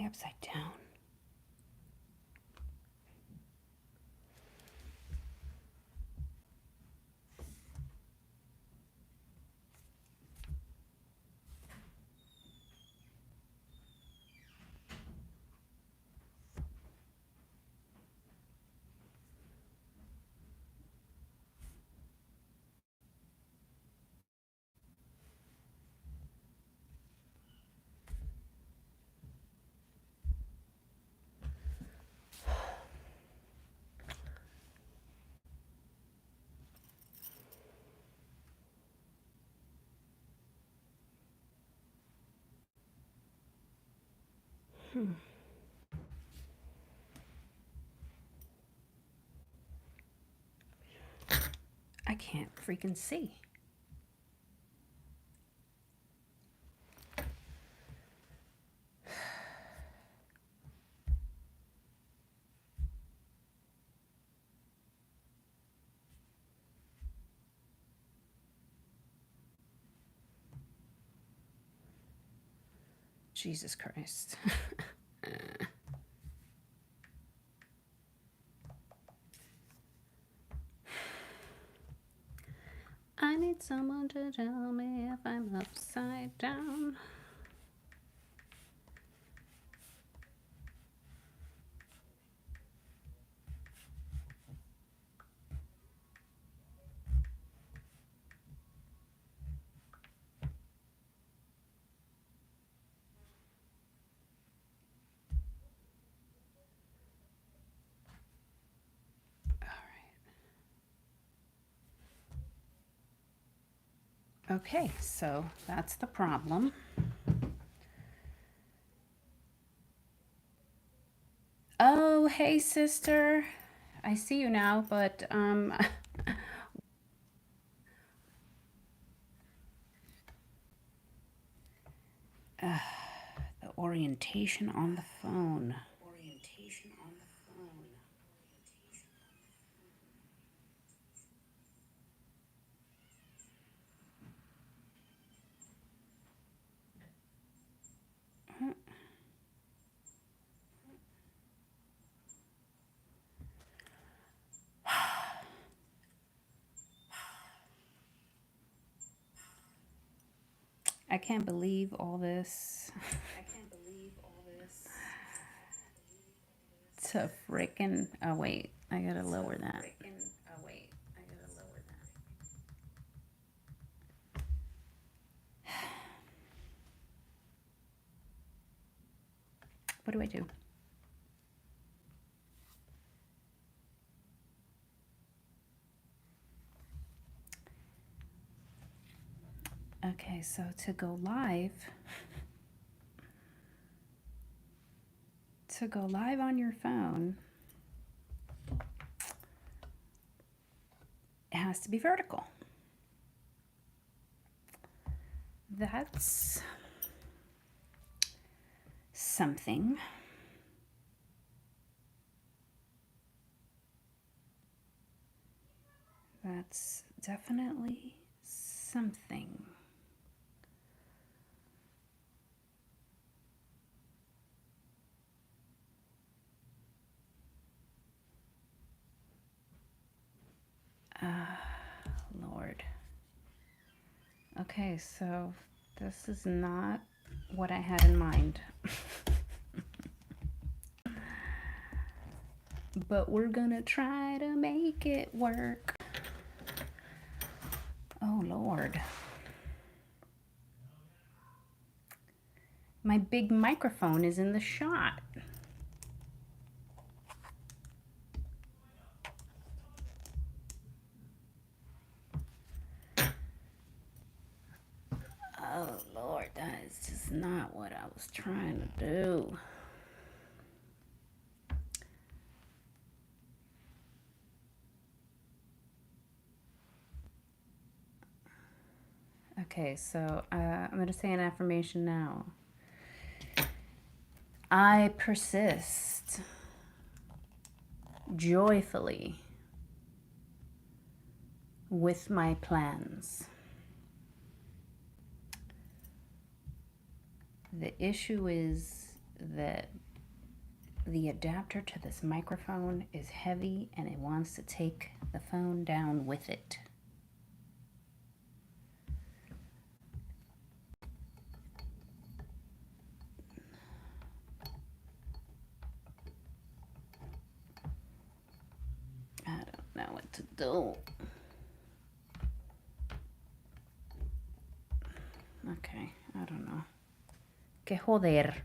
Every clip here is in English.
they upside down? I can't freaking see. Jesus Christ. I need someone to tell me if I'm upside down. Okay, so that's the problem. Oh, hey, sister. I see you now, but the orientation on the phone. Orientation on the phone. I can't believe all this. I can't believe all this. To frickin'. Oh, wait. I gotta lower that. Oh, wait. I gotta lower that. What do I do? Okay, so to go live on your phone, it has to be vertical. That's something. That's definitely something. Lord. Okay, so this is not what I had in mind. But we're gonna try to make it work. Oh, Lord. My big microphone is in the shot. Oh, Lord, that is just not what I was trying to do. Okay, so I'm going to say an affirmation now. I persist joyfully with my plans. The issue is that the adapter to this microphone is heavy and it wants to take the phone down with it. I don't know what to do. Okay, I don't know. Que joder.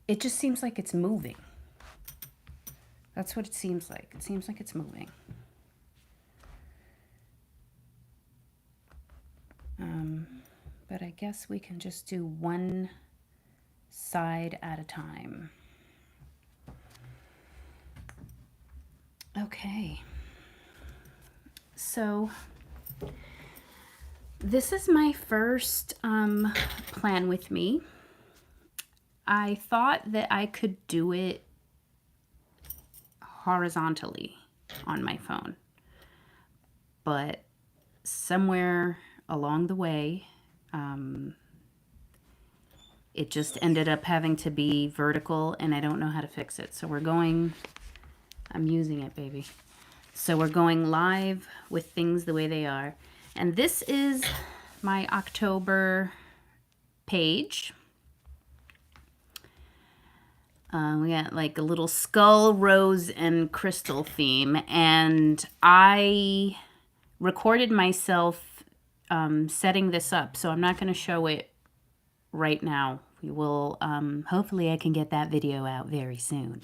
It just seems like it's moving. That's what it seems like. It seems like it's moving. But I guess we can just do one side at a time. Okay. So this is my first plan with me. I thought that I could do it horizontally on my phone, but somewhere along the way, it just ended up having to be vertical, and I don't know how to fix it. So I'm using it, baby. So we're going live with things the way they are. And this is my October page. We got like a little skull, rose, and crystal theme. And I recorded myself setting this up. So I'm not going to show it right now. We will, hopefully I can get that video out very soon.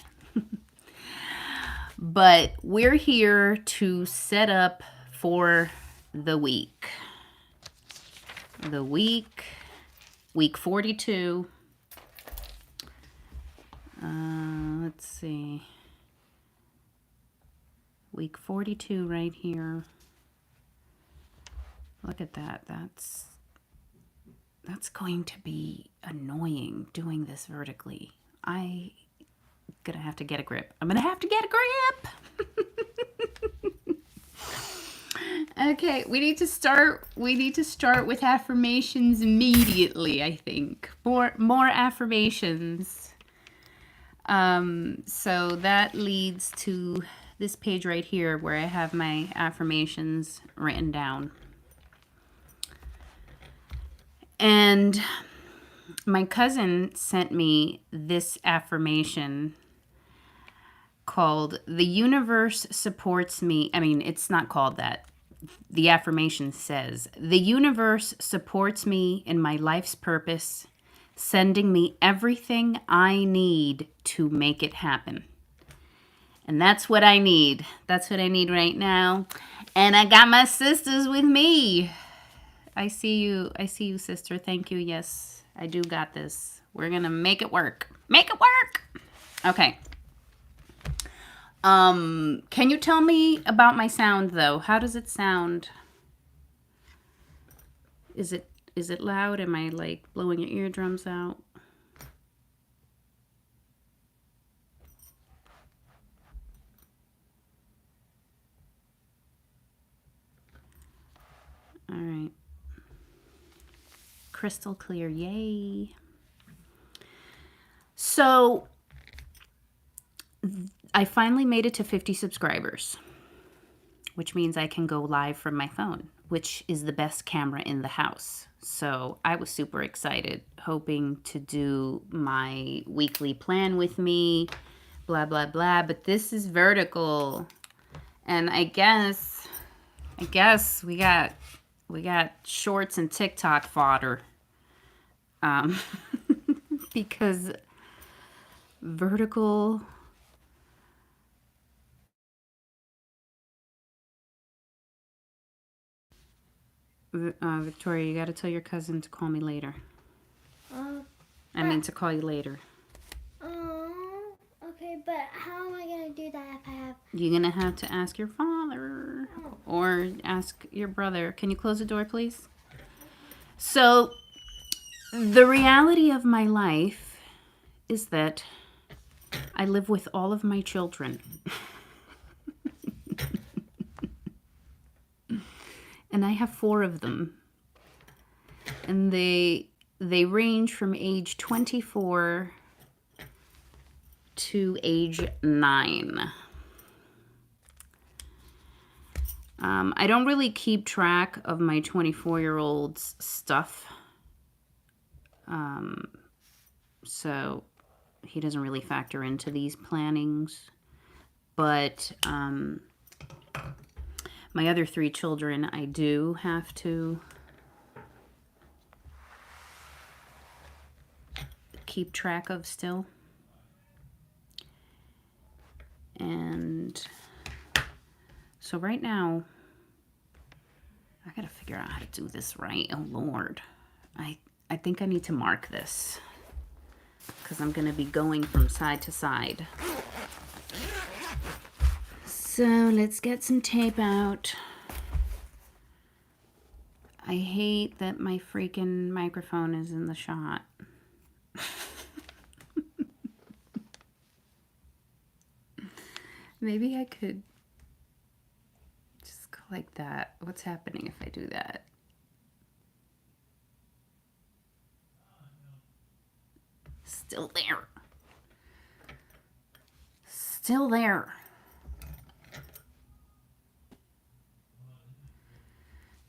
But we're here to set up for the week. The week 42. Let's see. Week 42 right here. Look at that. That's going to be annoying doing this vertically. I'm gonna have to get a grip. Okay, we need to start with affirmations immediately, I think. More affirmations. So that leads to this page right here where I have my affirmations written down. And my cousin sent me this affirmation called "The Universe Supports Me." I mean, it's not called that. The affirmation says, "The universe supports me in my life's purpose, sending me everything I need to make it happen." And that's what I need. That's what I need right now. And I got my sisters with me. I see you, sister. Thank you. Yes, I do got this. We're going to make it work. Make it work. Okay. Can you tell me about my sound, though? How does it sound? Is it loud? Am I, like, blowing your eardrums out? All right. Crystal clear. Yay. So I finally made it to 50 subscribers, which means I can go live from my phone, which is the best camera in the house. So I was super excited, hoping to do my weekly plan with me, blah, blah, blah. But this is vertical. And I guess we got shorts and TikTok fodder. Because vertical... Victoria, you got to tell your cousin to call me later. I mean to call you later. Okay, but how am I going to do that if I have... You're going to have to ask your father or ask your brother. Can you close the door, please? So, the reality of my life is that I live with all of my children. And I have 4 of them. And they range from age 24 to age 9. I don't really keep track of my 24-year-old's stuff. So he doesn't really factor into these plannings. But my other 3 children, I do have to keep track of still. And so right now, I gotta figure out how to do this right. Oh Lord. I think I need to mark this because I'm gonna be going from side to side. So let's get some tape out. I hate that my freaking microphone is in the shot. Maybe I could just go like that. What's happening if I do that? Still there. Still there.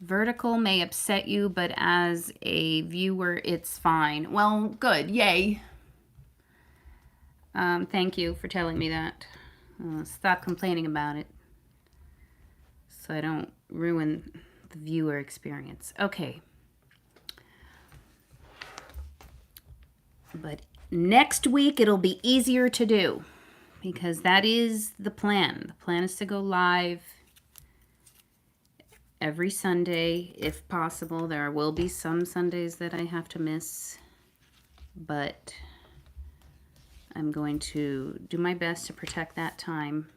Vertical may upset you, but as a viewer, it's fine. Well, good. Yay. Thank you for telling me that. Stop complaining about it so I don't ruin the viewer experience. Okay. But next week, it'll be easier to do because that is the plan. The plan is to go live every Sunday, if possible. There will be some Sundays that I have to miss, but I'm going to do my best to protect that time.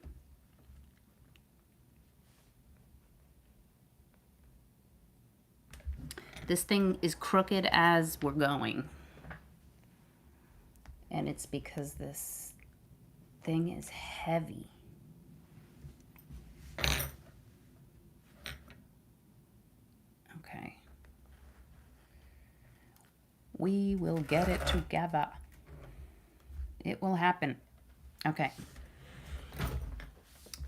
This thing is crooked as we're going. And it's because this thing is heavy. Okay. We will get it together. It will happen. Okay.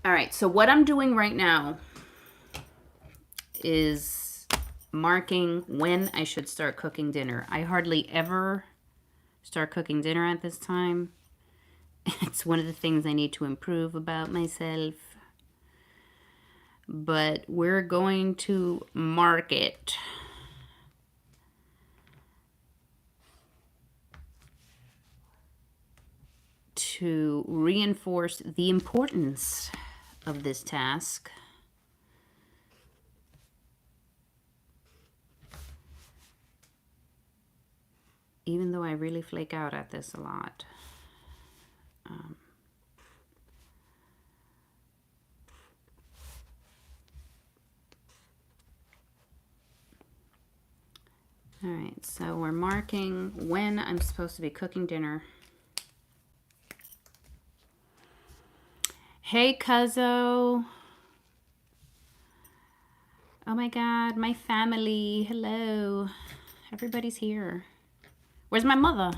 All right. So what I'm doing right now is marking when I should start cooking dinner. I hardly ever start cooking dinner at this time. It's one of the things I need to improve about myself. But we're going to mark it. To reinforce the importance of this task. Even though I really flake out at this a lot. All right, so we're marking when I'm supposed to be cooking dinner. Hey, Cuzzo. Oh my God, my family. Hello. Everybody's here. Where's my mother?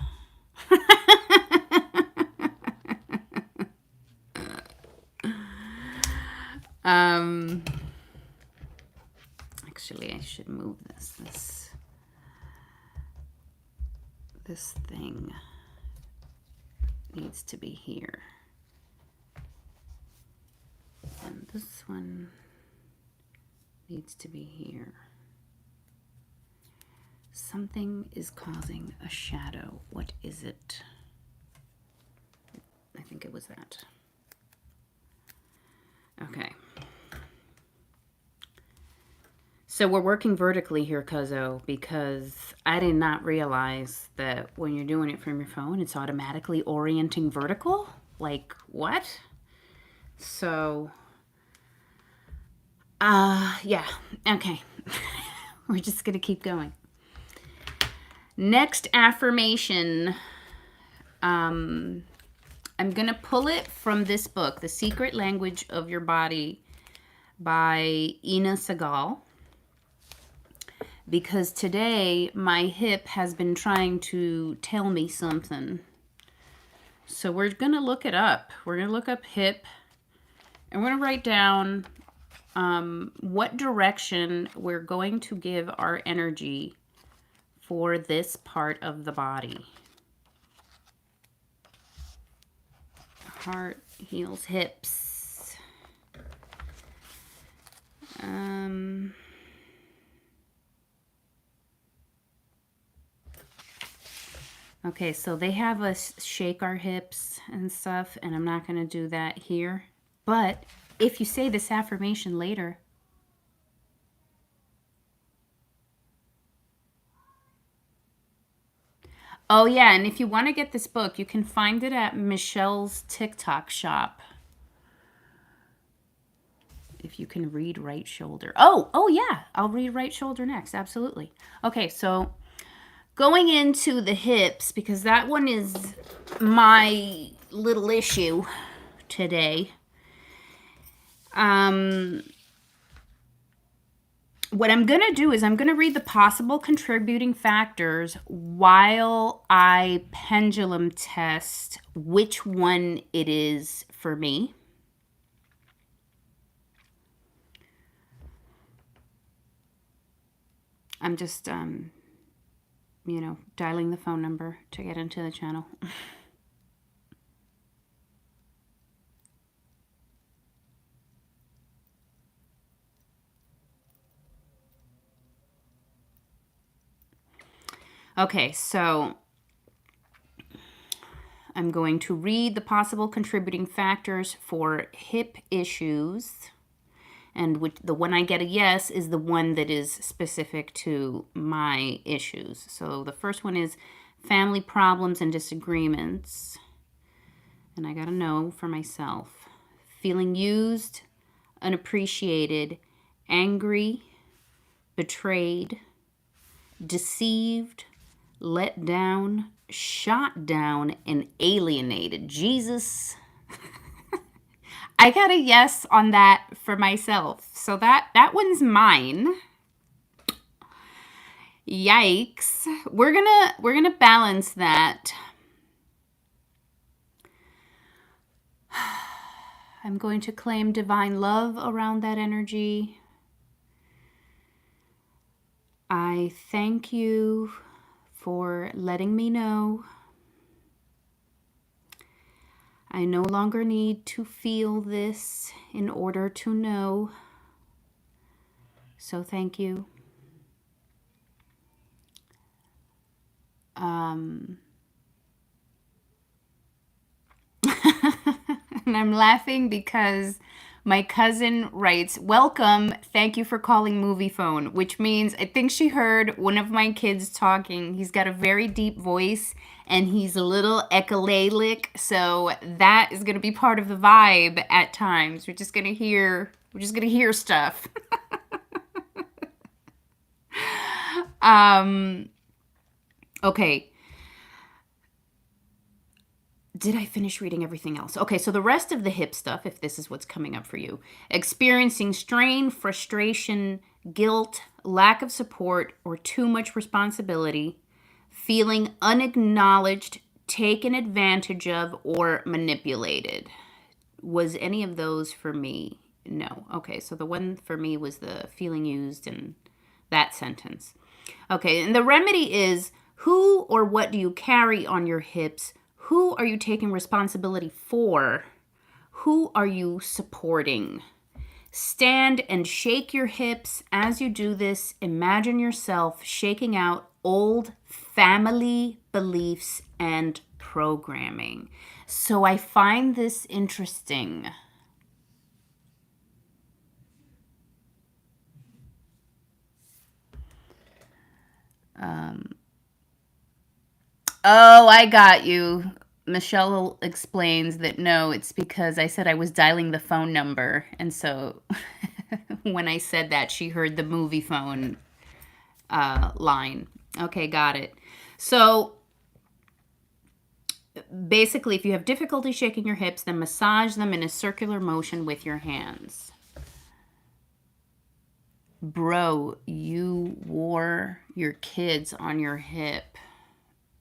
Actually, I should move this. This thing needs to be here. And this one needs to be here. Something is causing a shadow. What is it? I think it was that. Okay. So we're working vertically here, Cuzzo, because I did not realize that when you're doing it from your phone, it's automatically orienting vertical. Like, what? So, yeah, okay. We're just going to keep going. Next affirmation. I'm going to pull it from this book, The Secret Language of Your Body by Ina Segal. because today my hip has been trying to tell me something. So we're going to look it up. We're going to look up hip, and we're going to write down what direction we're going to give our energy for this part of the body. Heart, heels, hips. Okay, so they have us shake our hips and stuff, and I'm not going to do that here. But if you say this affirmation later, oh yeah, and if you want to get this book, you can find it at Michelle's TikTok shop. If you can read right shoulder. Oh yeah, I'll read right shoulder next. Absolutely. Okay, so going into the hips, because that one is my little issue today. What I'm going to do is I'm going to read the possible contributing factors while I pendulum test which one it is for me. I'm just, dialing the phone number to get into the channel. Okay, so I'm going to read the possible contributing factors for hip issues. And the one I get a yes is the one that is specific to my issues. So the first one is family problems and disagreements. And I got a no for myself. Feeling used, unappreciated, angry, betrayed, deceived, let down, shot down, and alienated. Jesus. I got a yes on that for myself. So that one's mine. Yikes. We're gonna balance that. I'm going to claim divine love around that energy. I thank you for letting me know. I no longer need to feel this in order to know. So thank you. And I'm laughing because my cousin writes, "Welcome, thank you for calling movie phone," which means I think she heard one of my kids talking. He's got a very deep voice and he's a little echolalic, so that is going to be part of the vibe at times. We're just going to hear stuff. Okay. Did I finish reading everything else? Okay, so the rest of the hip stuff, if this is what's coming up for you, experiencing strain, frustration, guilt, lack of support, or too much responsibility, feeling unacknowledged, taken advantage of, or manipulated. Was any of those for me? No. Okay, so the one for me was the feeling used and that sentence. Okay, and the remedy is, who or what do you carry on your hips? Who are you taking responsibility for? Who are you supporting? Stand and shake your hips. As you do this, imagine yourself shaking out old family beliefs and programming. So I find this interesting. Oh, I got you. Michelle explains that no, it's because I said I was dialing the phone number. And so when I said that, she heard the movie phone line. Okay, got it. So basically, if you have difficulty shaking your hips, then massage them in a circular motion with your hands. Bro, you wore your kids on your hip.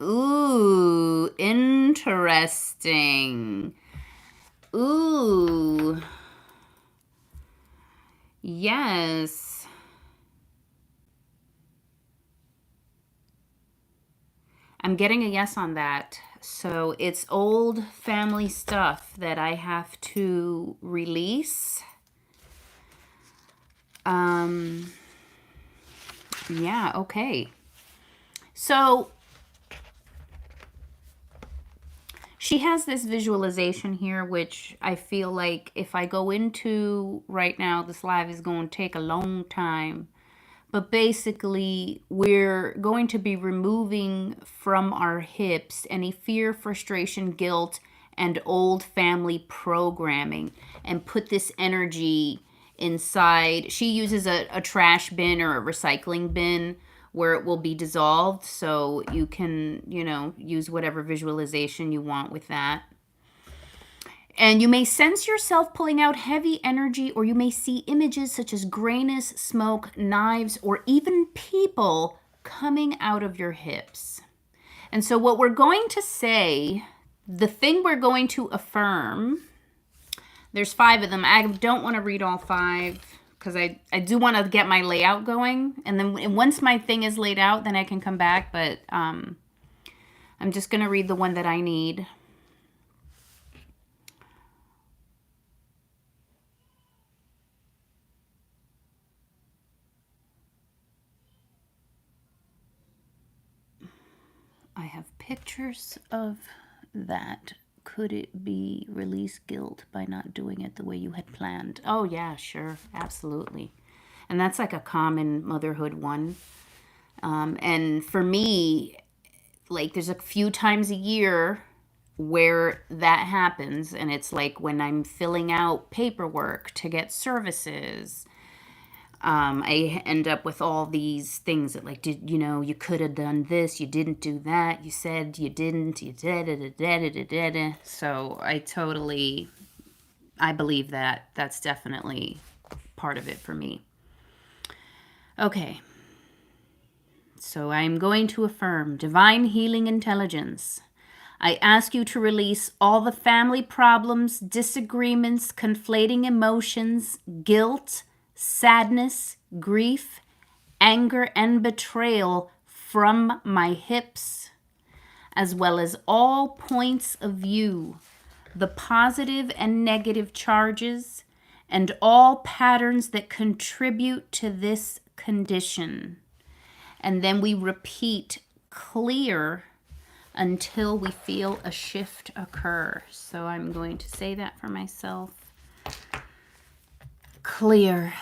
Ooh, interesting. Ooh. Yes. I'm getting a yes on that. So it's old family stuff that I have to release. Yeah, okay. So she has this visualization here, which I feel like if I go into right now, this live is going to take a long time. But basically, we're going to be removing from our hips any fear, frustration, guilt, and old family programming and put this energy inside. She uses a trash bin or a recycling bin where it will be dissolved. So you can, use whatever visualization you want with that. And you may sense yourself pulling out heavy energy, or you may see images such as grayness, smoke, knives, or even people coming out of your hips. And so, what we're going to say, the thing we're going to affirm, there's 5 of them. I don't want to read all 5 because I do want to get my layout going. And then once my thing is laid out, then I can come back. But I'm just going to read the one that I need. I have pictures of that. Could it be release guilt by not doing it the way you had planned? Oh, yeah, sure. Absolutely. And that's like a common motherhood one. And for me, like there's a few times a year where that happens. And it's like when I'm filling out paperwork to get services, I end up with all these things that like, you could have done this, you didn't do that, you said you didn't, you did. So I believe that. That's definitely part of it for me. Okay. So I'm going to affirm divine healing intelligence. I ask you to release all the family problems, disagreements, conflating emotions, guilt, sadness, grief, anger, and betrayal from my hips, as well as all points of view, the positive and negative charges, and all patterns that contribute to this condition. And then we repeat clear until we feel a shift occur. So I'm going to say that for myself. Clear.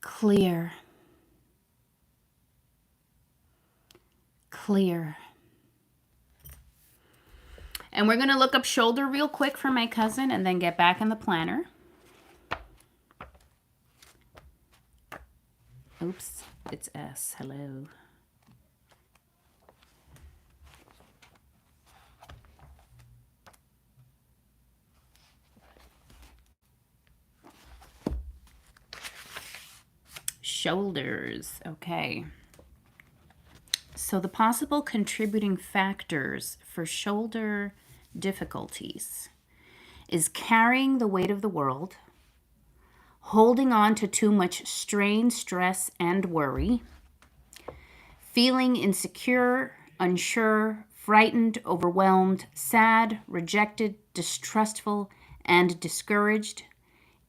Clear. Clear. And we're going to look up shoulder real quick for my cousin and then get back in the planner. Oops, it's S. Hello. Shoulders. Okay. So the possible contributing factors for shoulder difficulties is carrying the weight of the world, holding on to too much strain, stress, and worry, feeling insecure, unsure, frightened, overwhelmed, sad, rejected, distrustful, and discouraged,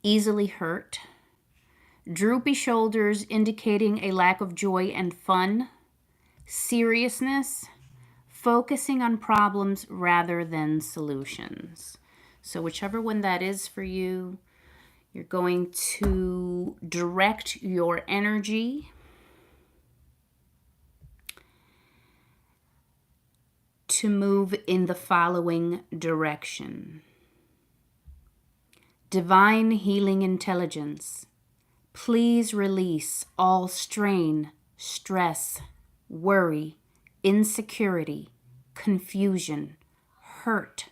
easily hurt, droopy shoulders indicating a lack of joy and fun, seriousness, focusing on problems rather than solutions. So whichever one that is for you, you're going to direct your energy to move in the following direction. Divine healing intelligence, please release all strain, stress, worry, insecurity, confusion, hurt,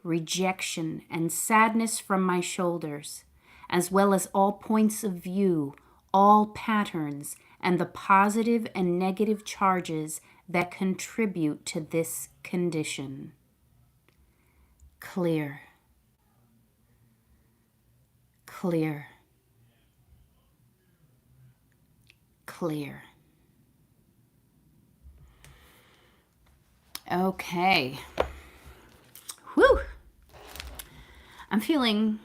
rejection, and sadness from my shoulders as well as all points of view, all patterns, and the positive and negative charges that contribute to this condition. Clear. Clear. Clear. Okay. Whew. I'm feeling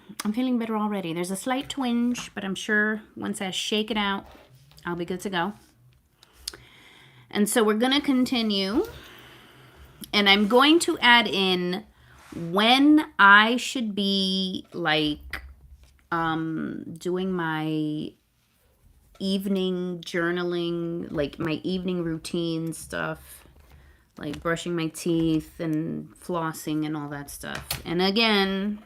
better already. There's a slight twinge, but I'm sure once I shake it out, I'll be good to go. And so we're going to continue. And I'm going to add in when I should be like doing my evening journaling, like my evening routine stuff, like brushing my teeth and flossing and all that stuff. And again,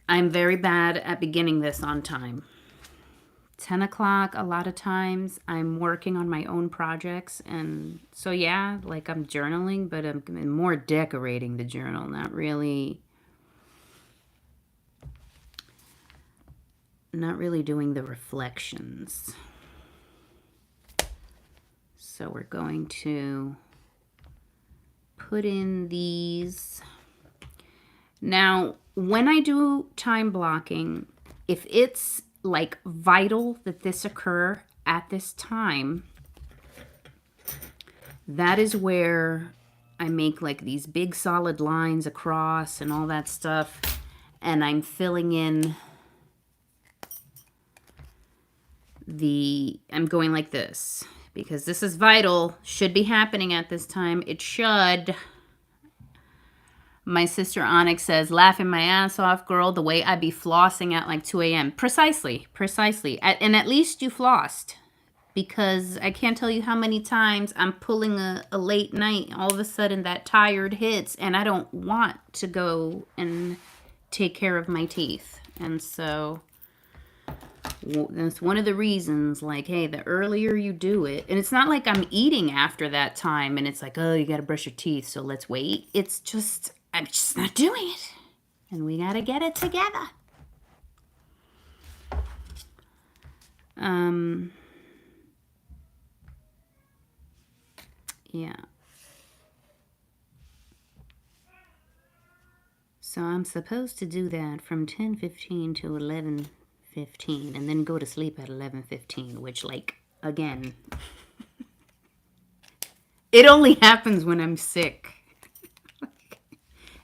I'm very bad at beginning this on time. 10 o'clock, a lot of times I'm working on my own projects. And so, yeah, like I'm journaling, but I'm more decorating the journal, not really doing the reflections. So we're going to put in these. Now, when I do time blocking, if it's like vital that this occur at this time, that is where I make like these big solid lines across and all that stuff. And I'm filling in I'm going like this because this is vital, should be happening at this time. It should. My sister Onyx says, laughing my ass off, girl, the way I be flossing at like 2 a.m. Precisely. And at least you flossed. Because I can't tell you how many times I'm pulling a late night. All of a sudden that tired hits and I don't want to go and take care of my teeth. And so that's one of the reasons, like, hey, the earlier you do it, and it's not like I'm eating after that time and it's like, oh, you got to brush your teeth, so let's wait. It's just, I'm just not doing it. And we got to get it together. Yeah. So I'm supposed to do that from 10:15 to 11:15 and then go to sleep at 11:15, which, like, again, it only happens when I'm sick.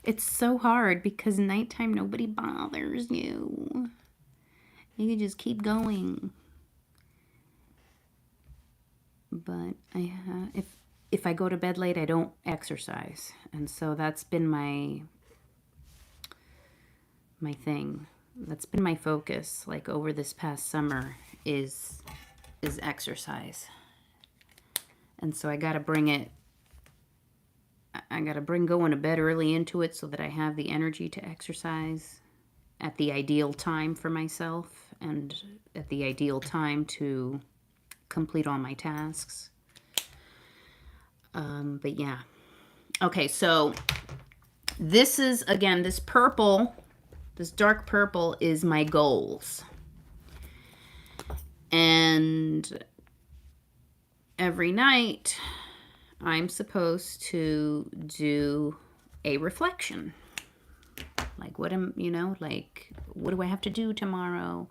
It's so hard because nighttime nobody bothers you. You can just keep going. But if I go to bed late, I don't exercise. And so that's been my thing. That's been my focus, like, over this past summer is exercise. And so I got to bring going to bed early into it so that I have the energy to exercise at the ideal time for myself and at the ideal time to complete all my tasks. But yeah. Okay, so this is, again, this dark purple is my goals. And every night I'm supposed to do a reflection. Like, what do I have to do tomorrow?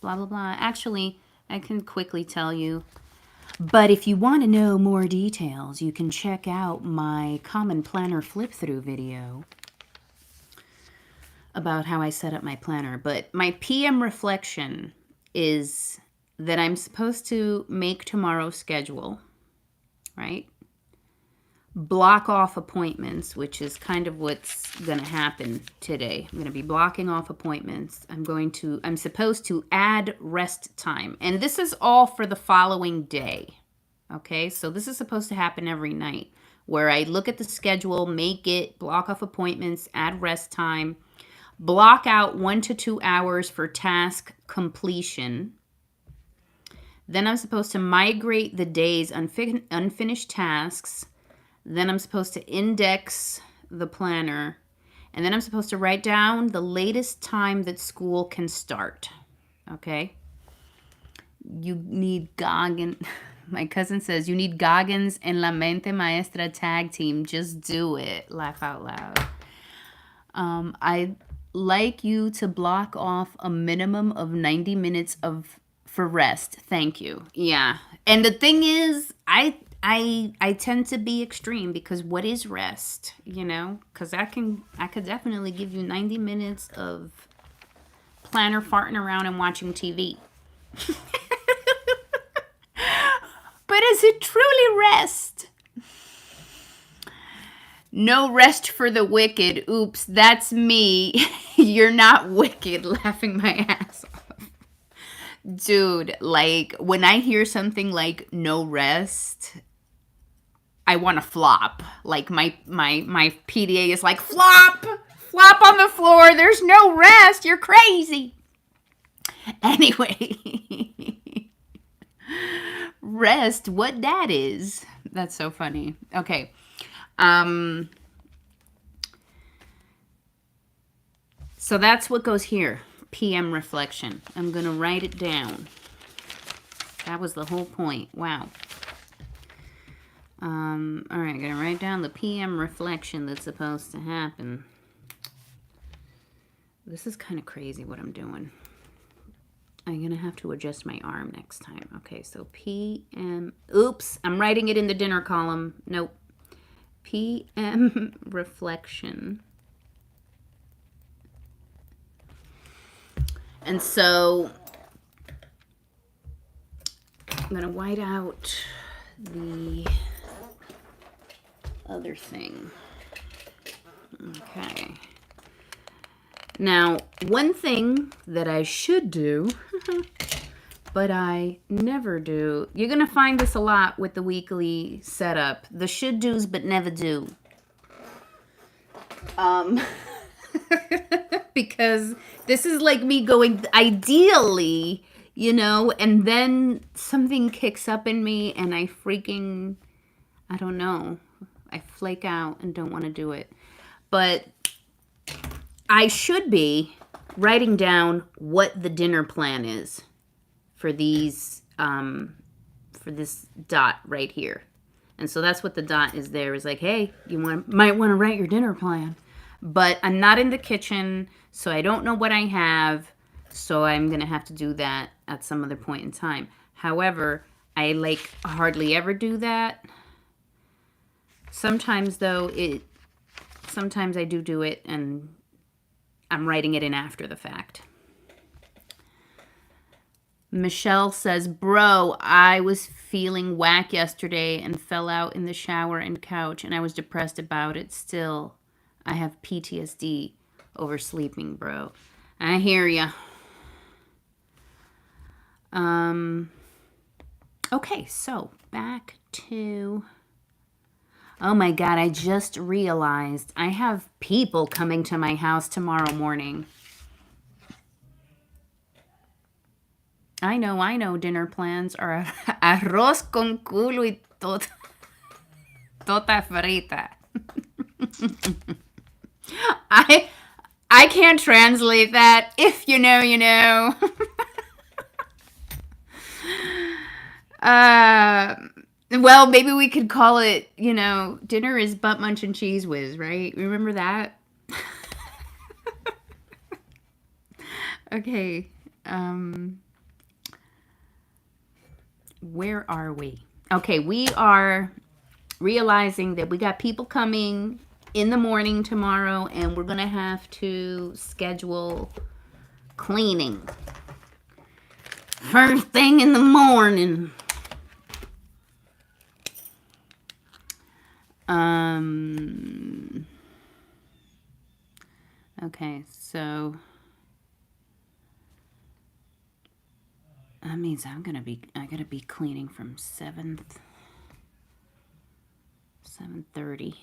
Blah, blah, blah. Actually, I can quickly tell you. But if you want to know more details, you can check out my Common Planner flip-through video about how I set up my planner. But my PM reflection is that I'm supposed to make tomorrow's schedule, right? Block off appointments, which is kind of what's going to happen today. I'm going to be blocking off appointments. I'm supposed to add rest time. And this is all for the following day. Okay, so this is supposed to happen every night where I look at the schedule, make it, block off appointments, add rest time, block out 1 to 2 hours for task completion. Then I'm supposed to migrate the day's unfinished tasks. Then I'm supposed to index the planner. And then I'm supposed to write down the latest time that school can start. Okay? You need Goggins. My cousin says, you need Goggins and La Mente Maestra tag team. Just do it. Laugh out loud. I'd like you to block off a minimum of 90 minutes for rest. Thank you. Yeah. And the thing is, I tend to be extreme because what is rest? You know? Because I could definitely give you 90 minutes of planner farting around and watching TV. But is it truly rest? No rest for the wicked. Oops, that's me. You're not wicked. Laughing my ass off. Dude, like when I hear something like no rest, I want to flop. Like my PDA is like, flop on the floor. There's no rest. You're crazy. Anyway, rest, what that is. That's so funny. Okay. So that's what goes here. PM reflection. I'm going to write it down. That was the whole point. Wow. All right, I'm going to write down the PM reflection that's supposed to happen. This is kind of crazy what I'm doing. I'm going to have to adjust my arm next time. Okay, so PM. Oops, I'm writing it in the dinner column. Nope. PM reflection. And so I'm going to white out the other thing. Okay. Now, one thing that I should do, but I never do, you're going to find this a lot with the weekly setup. The should do's but never do. Because this is like me going, ideally, you know, and then something kicks up in me and I freaking, I don't know, I flake out and don't want to do it. But I should be writing down what the dinner plan is for these, for this dot right here. And so that's what the dot is there, is like, hey, might want to write your dinner plan. But I'm not in the kitchen, so I don't know what I have, so I'm going to have to do that at some other point in time. However, I like hardly ever do that. Sometimes though, sometimes I do it and I'm writing it in after the fact. Michelle says, bro, I was feeling whack yesterday and fell out in the shower and couch, and I was depressed about it. Still, I have PTSD over sleeping, bro. I hear ya. Okay, so back to... Oh my God, I just realized I have people coming to my house tomorrow morning. I know, dinner plans are arroz con culo y tota frita. I can't translate that. If you know, you know. Well, maybe we could call it, you know, dinner is butt munch and cheese whiz, right? Remember that? Okay. Where are we? Okay, we are realizing that we got people coming in the morning tomorrow, and we're going to have to schedule cleaning. First thing in the morning. Okay, so that means I gotta be cleaning from 7:30.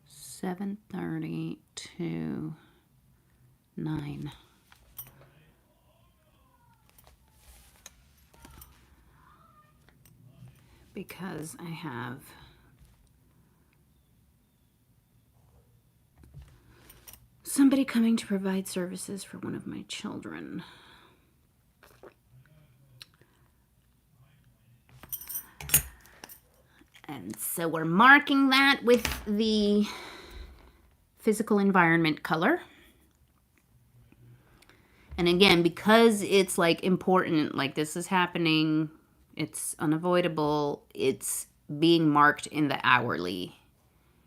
(7:30) to 9. because I have somebody coming to provide services for one of my children. And so we're marking that with the physical environment color. And again, because it's like important, like this is happening, it's unavoidable, it's being marked in the hourly,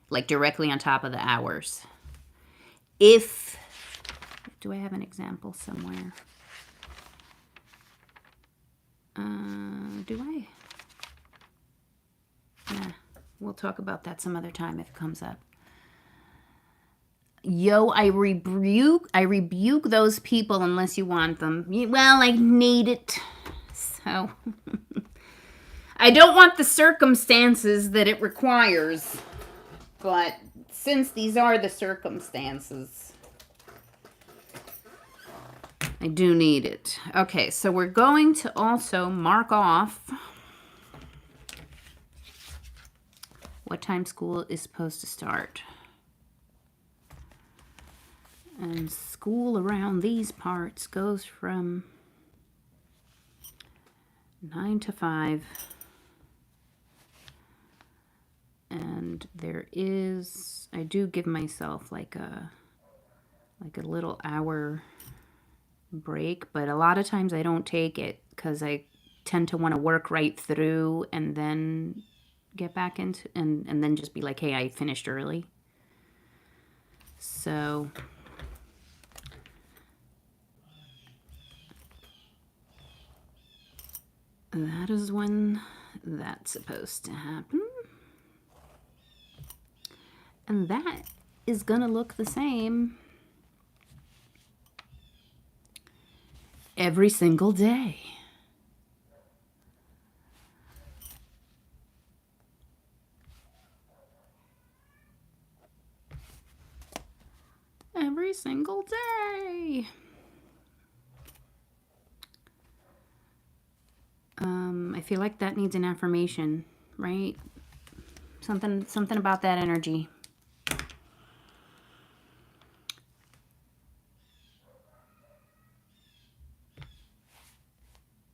like directly on top of the hours. If, do I have an example somewhere? Do I? Yeah, we'll talk about that some other time if it comes up. Yo, I rebuke those people unless you want them. Well, I need it. So I don't want the circumstances that it requires. But since these are the circumstances, I do need it. Okay, so we're going to also mark off what time school is supposed to start. And school around these parts goes from 9 to 5. And there is, I do give myself like a little hour break, but a lot of times I don't take it because I tend to want to work right through and then get back into, and then just be like, hey, I finished early. So that is when that's supposed to happen. And that is going to look the same every single day. Every single day. I feel like that needs an affirmation, right? Something about that energy.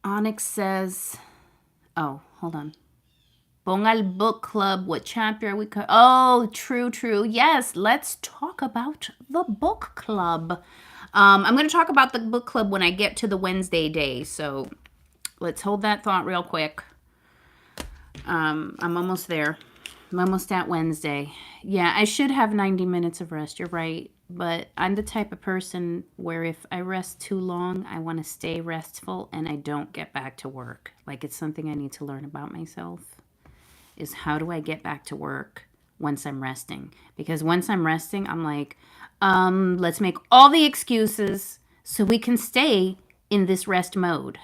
Onyx says, oh, hold on. Bongal Book Club, what chapter we could. Oh, true. Yes, let's talk about the book club. I'm going to talk about the book club when I get to the Wednesday day. So let's hold that thought real quick. I'm almost there. I'm almost at Wednesday. Yeah, I should have 90 minutes of rest. You're right. But I'm the type of person where if I rest too long, I want to stay restful and I don't get back to work. Like it's something I need to learn about myself. Is how do I get back to work once I'm resting? Because once I'm resting, I'm like, let's make all the excuses so we can stay in this rest mode.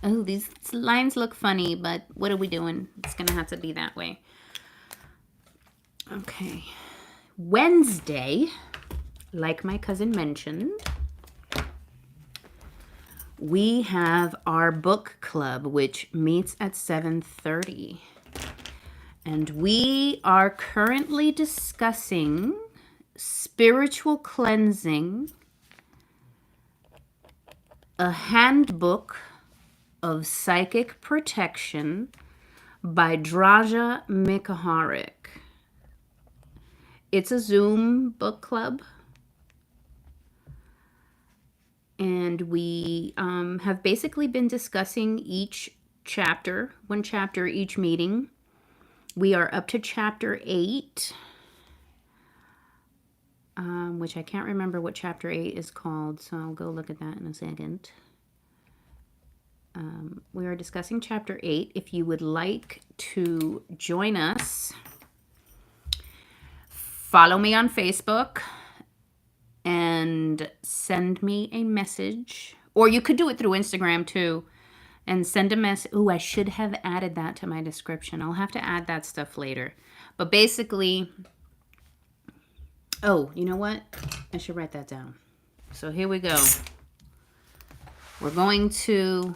Oh, these lines look funny, but what are we doing? It's going to have to be that way. Okay. Wednesday, like my cousin mentioned, we have our book club, which meets at 7:30. And we are currently discussing Spiritual Cleansing, a handbook of psychic protection by Draja Mikaharik. It's a Zoom book club. And we have basically been discussing each chapter, one chapter each meeting. We are up to chapter 8, which I can't remember what chapter 8 is called, so I'll go look at that in a second. We are discussing chapter 8. If you would like to join us, follow me on Facebook and send me a message. Or you could do it through Instagram too. And send a message. Oh, I should have added that to my description. I'll have to add that stuff later. But basically, Oh, you know what? I should write that down. So here we go. We're going to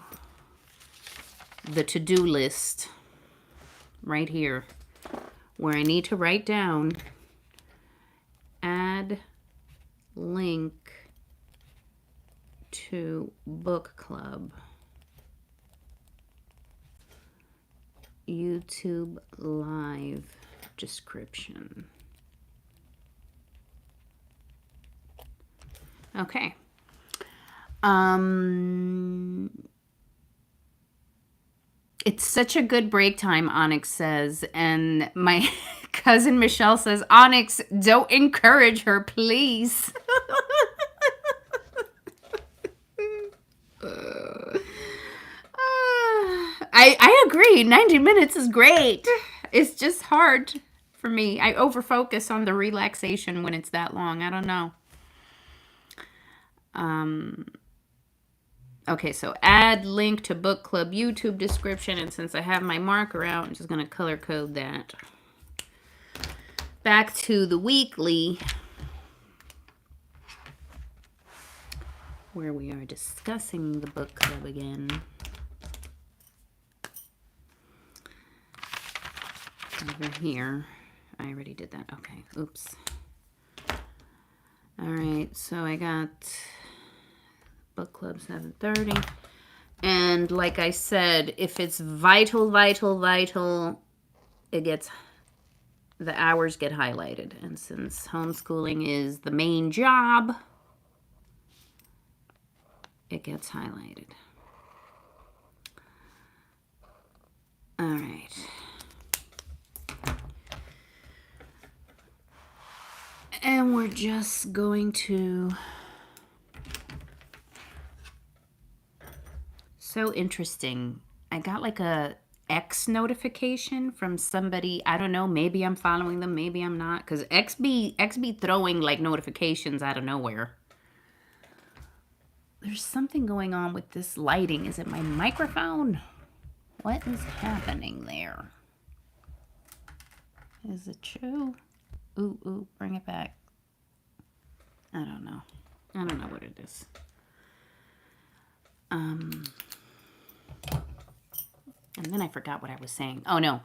the to-do list right here where I need to write down add link to book club YouTube live description. Okay. It's such a good break time, Onyx says. And my cousin Michelle says, Onyx, don't encourage her, please. I agree. 90 minutes is great. It's just hard for me. I overfocus on the relaxation when it's that long. I don't know. Okay, so add link to book club YouTube description. And since I have my marker out, I'm just going to color code that. Back to the weekly, where we are discussing the book club again. Over here. I already did that. Okay, oops. All right, so I got book club 7:30. And like I said, if it's vital, it gets, the hours get highlighted. And since homeschooling is the main job, it gets highlighted. All right. And we're just going to... So interesting. I got like a X notification from somebody. I don't know. Maybe I'm following them. Maybe I'm not. Because X be throwing like notifications out of nowhere. There's something going on with this lighting. Is it my microphone? What is happening there? Is it true? Ooh, bring it back. I don't know. I don't know what it is. And then I forgot what I was saying. Oh, no.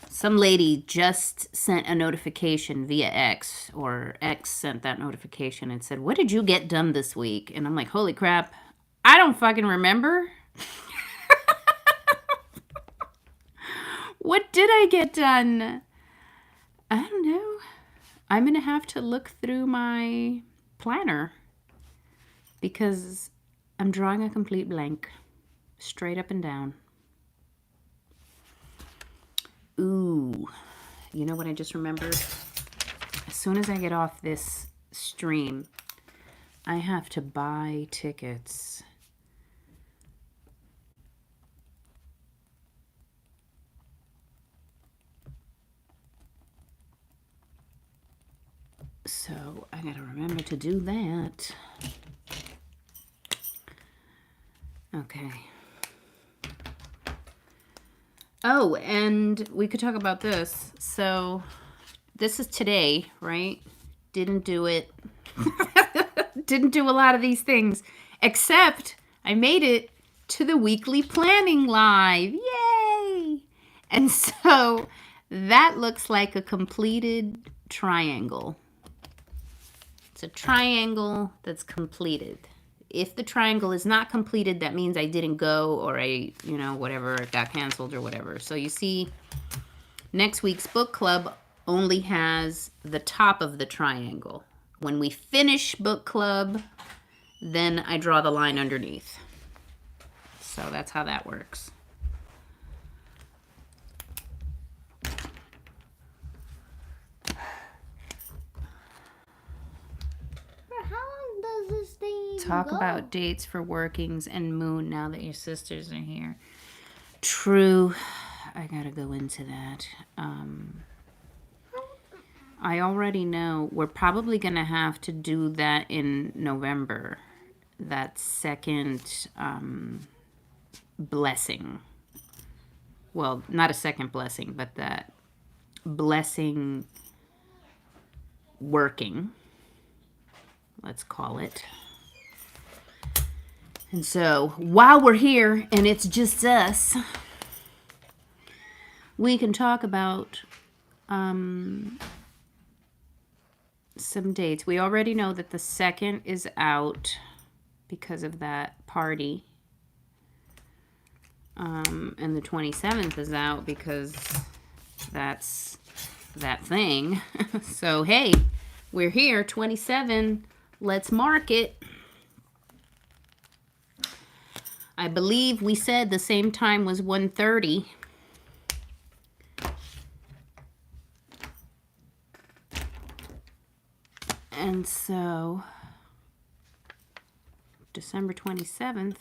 Some lady just sent a notification via X, or X sent that notification and said, what did you get done this week? And I'm like, holy crap. I don't fucking remember. What did I get done? I don't know. I'm going to have to look through my planner because I'm drawing a complete blank, straight up and down. Ooh, you know what I just remembered? As soon as I get off this stream, I have to buy tickets. So I gotta remember to do that. Okay. Oh, and we could talk about this. So this is today, right? Didn't do it. Didn't do a lot of these things, except I made it to the weekly planning live. Yay! And so that looks like a completed triangle. It's a triangle that's completed. If the triangle is not completed, that means I didn't go, or whatever, it got canceled or whatever. So you see, next week's book club only has the top of the triangle. When we finish book club, then I draw the line underneath. So that's how that works. Talk about dates for workings and moon now that your sisters are here. True. I gotta go into that. I already know we're probably gonna have to do that in November. That second blessing. Well, not a second blessing, but that blessing working, let's call it. And so while we're here and it's just us, we can talk about some dates. We already know that the 2nd is out because of that party. And the 27th is out because that's that thing. So, hey, we're here, 27. Let's mark it. I believe we said the same time was 1:30. And so, December 27th.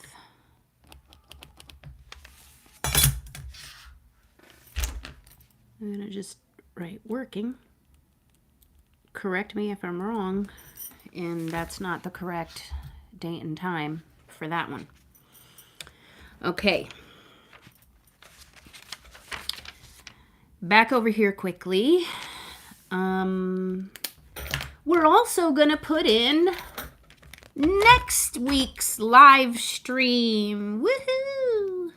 I'm going to just write working. Correct me if I'm wrong. And that's not the correct date and time for that one. Okay. Back over here quickly. We're also going to put in next week's live stream. Woohoo!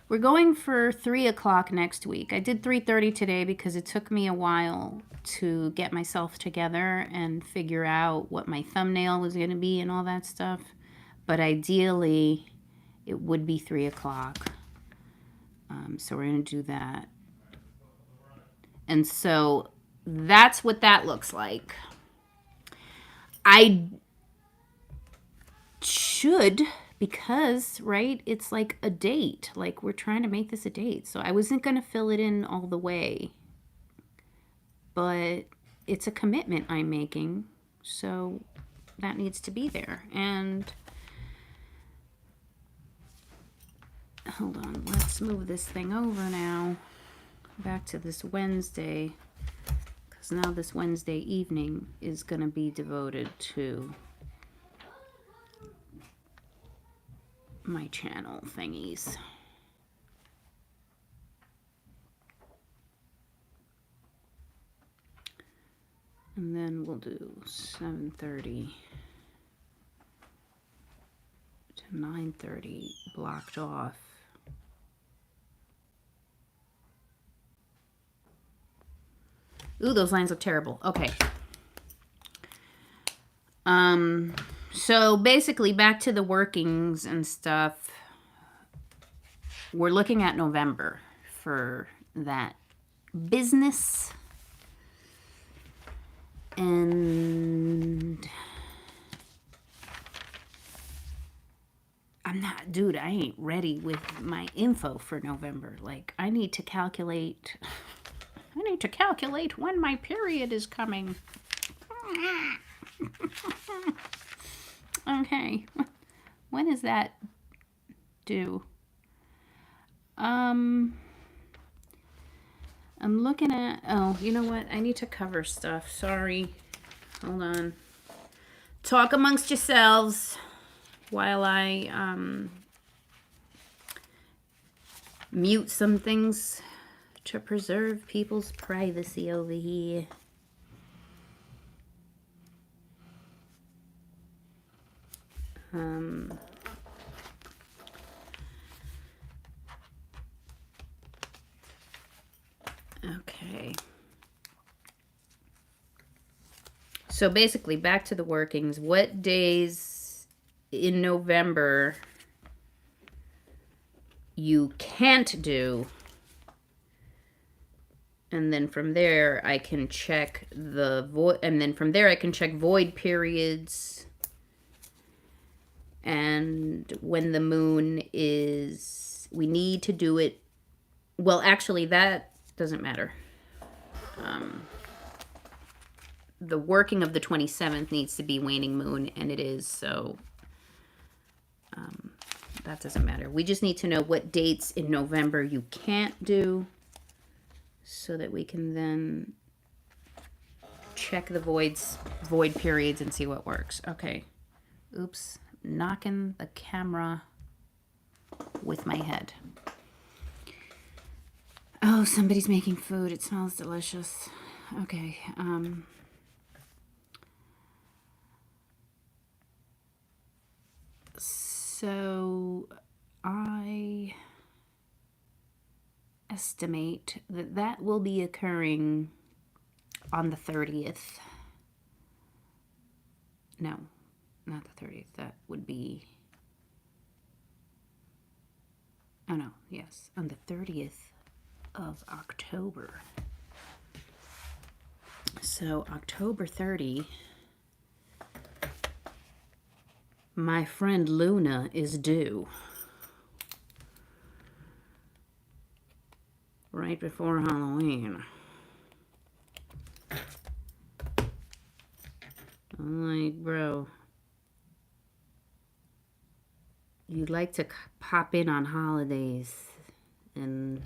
We're going for 3 o'clock next week. I did 3:30 today because it took me a while to get myself together and figure out what my thumbnail was going to be and all that stuff. But ideally, it would be 3 o'clock. So we're going to do that. And so that's what that looks like. I should, because, right, it's like a date. Like, we're trying to make this a date. So I wasn't going to fill it in all the way. But it's a commitment I'm making. So that needs to be there. And hold on, let's move this thing over now. Back to this Wednesday. Because now this Wednesday evening is going to be devoted to my channel thingies. And then we'll do 7:30 to 9:30 blocked off. Ooh, those lines look terrible. Okay. So basically back to the workings and stuff. We're looking at November for that business. And dude, I ain't ready with my info for November. Like, I need to calculate when my period is coming. Okay. When is that due? I'm looking at, oh, you know what? I need to cover stuff. Sorry. Hold on. Talk amongst yourselves while I mute some things to preserve people's privacy over here. Okay. So basically, back to the workings. What days in November you can't do? And then from there, I can check the void. And then from there, I can check void periods. And when the moon is, we need to do it. Well, actually, that doesn't matter. The working of the 27th needs to be waning moon, and it is, so that doesn't matter. We just need to know what dates in November you can't do so that we can then check the void periods and see what works. Okay. Oops. Knocking the camera with my head. Oh, somebody's making food. It smells delicious. Okay. So I estimate that that will be occurring on the 30th. No, not the 30th. That would be. Oh no, yes, on the 30th of October. So October 30, my friend Luna is due. Right before Halloween. I'm like, bro, you'd like to pop in on holidays and,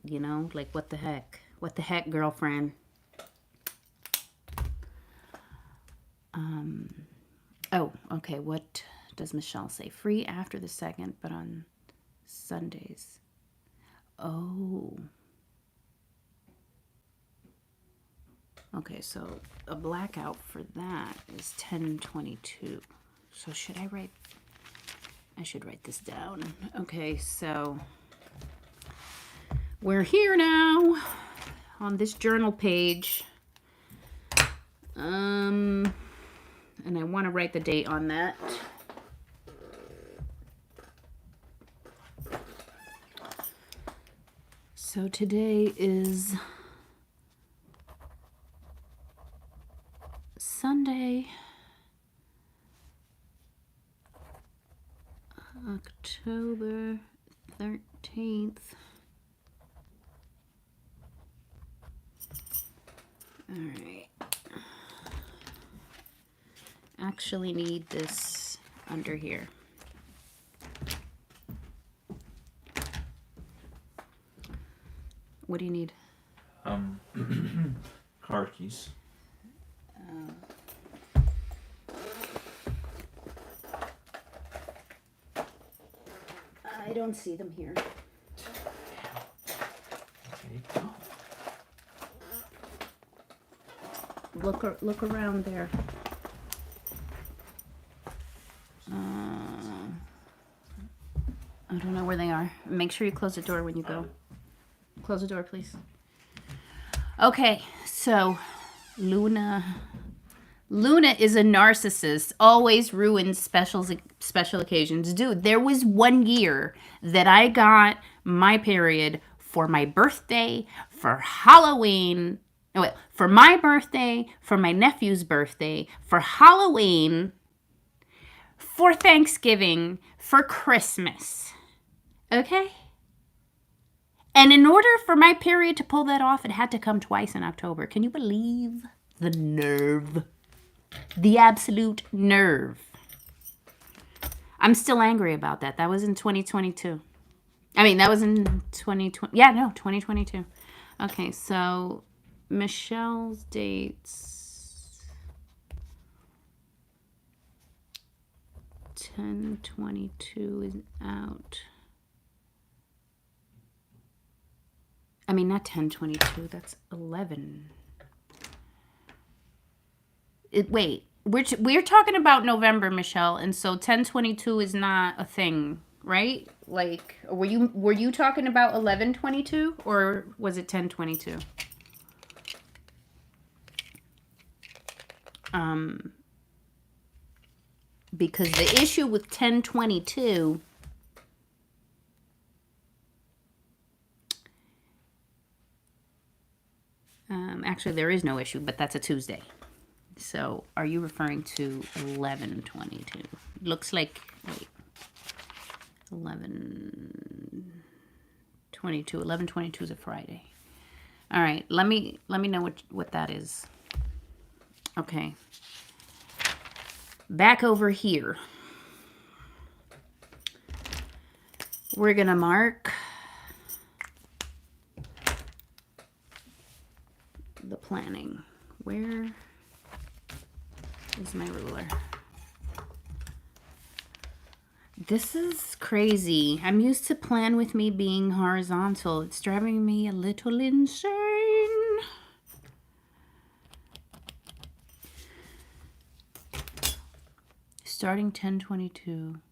you know, like, what the heck? What the heck, girlfriend? Oh, okay, what does Michelle say? Free after the 2nd, but on Sundays. Oh. Okay, so a blackout for that is 10/22. So should I write? I should write this down. Okay, so we're here now on this journal page. And I want to write the date on that. So today is Sunday, October 13th. All right. Actually need this under here. What do you need? Car keys. I don't see them here. Okay. Look around there. I don't know where they are. Make sure you close the door when you go. Close the door, please. Okay, so Luna is a narcissist. Always ruins special occasions. Dude, there was one year that I got my period for my birthday, for Halloween. No, wait, for my birthday, for my nephew's birthday, for Halloween, for Thanksgiving, for Christmas. Okay? And in order for my period to pull that off, it had to come twice in October. Can you believe the nerve? The absolute nerve. I'm still angry about that. That was in 2022. I mean, that was in 2020. Yeah, no, 2022. Okay, so Michelle's dates. 10/22 is out. I mean, not 10/22. That's 11. Wait, we're talking about November, Michelle, and so 10/22 is not a thing, right? Like, were you talking about 11/22 or was it 10/22? Because the issue with 10/22. Actually, there is no issue, but that's a Tuesday. So, are you referring to 11/22? Looks like, wait, 11/22. 11/22 is a Friday. All right, let me know what that is. Okay. Back over here. We're gonna mark the planning. Where is my ruler? This is crazy. I'm used to plan with me being horizontal. It's driving me a little insane. Starting 10/22.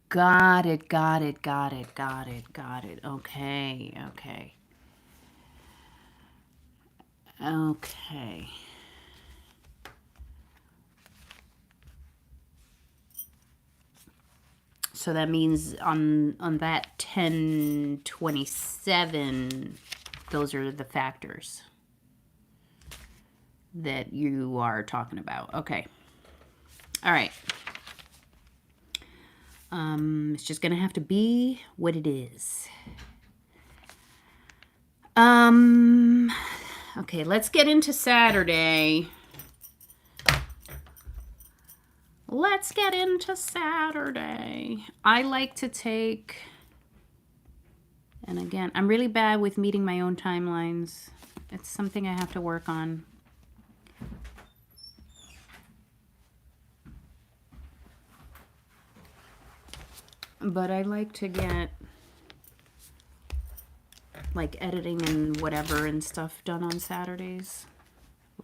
Got it. Okay. So that means on that 10/27, those are the factors that you are talking about. Okay. All right. It's just gonna have to be what it is. Okay, let's get into Saturday. I like to take, and again, I'm really bad with meeting my own timelines. It's something I have to work on. But I like to get like editing and whatever and stuff done on Saturdays,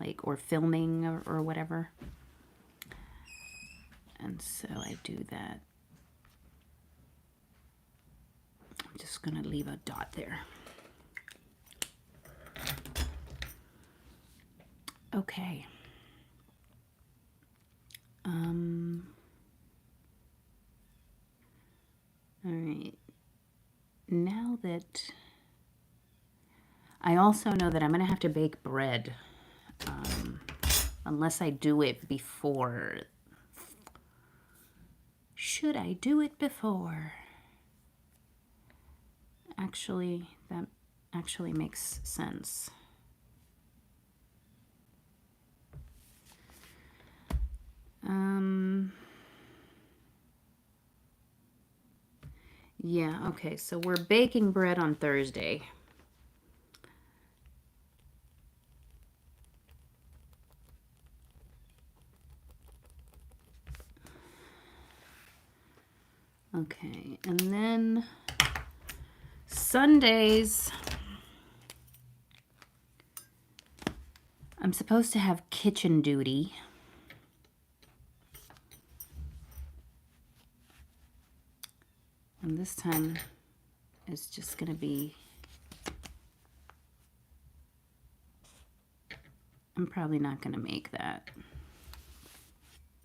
like, or filming or whatever. And so I do that. I'm just gonna leave a dot there. Okay. All right. Now that I also know that I'm going to have to bake bread, unless I do it before. Should I do it before? Actually, that actually makes sense. Yeah, okay, so we're baking bread on Thursday. Okay, and then Sundays, I'm supposed to have kitchen duty. And this time it's just going to be, I'm probably not going to make that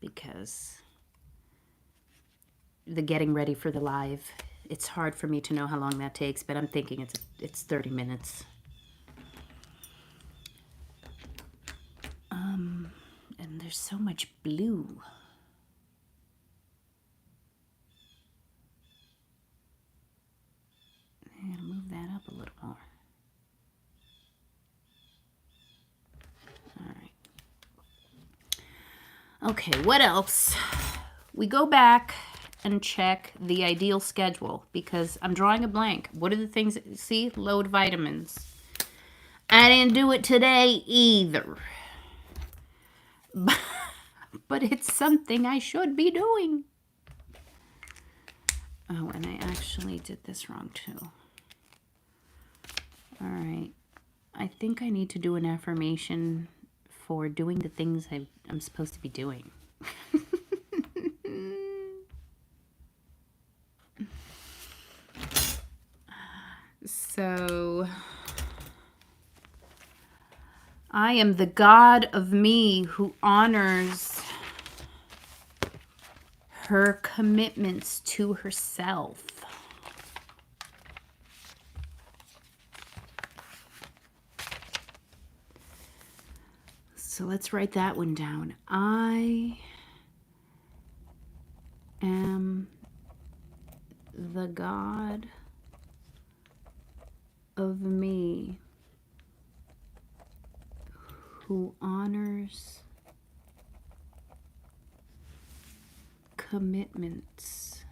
because the getting ready for the live, it's hard for me to know how long that takes, but I'm thinking it's 30 minutes. And there's so much blue. I gotta move that up a little more. All right. Okay, what else? We go back and check the ideal schedule because I'm drawing a blank. What are the things? See, load vitamins. I didn't do it today either. But it's something I should be doing. Oh, and I actually did this wrong too. All right. I think I need to do an affirmation for doing the things I'm supposed to be doing. So, I am the God of me who honors her commitments to herself. So let's write that one down. I am the God of me who honors commitments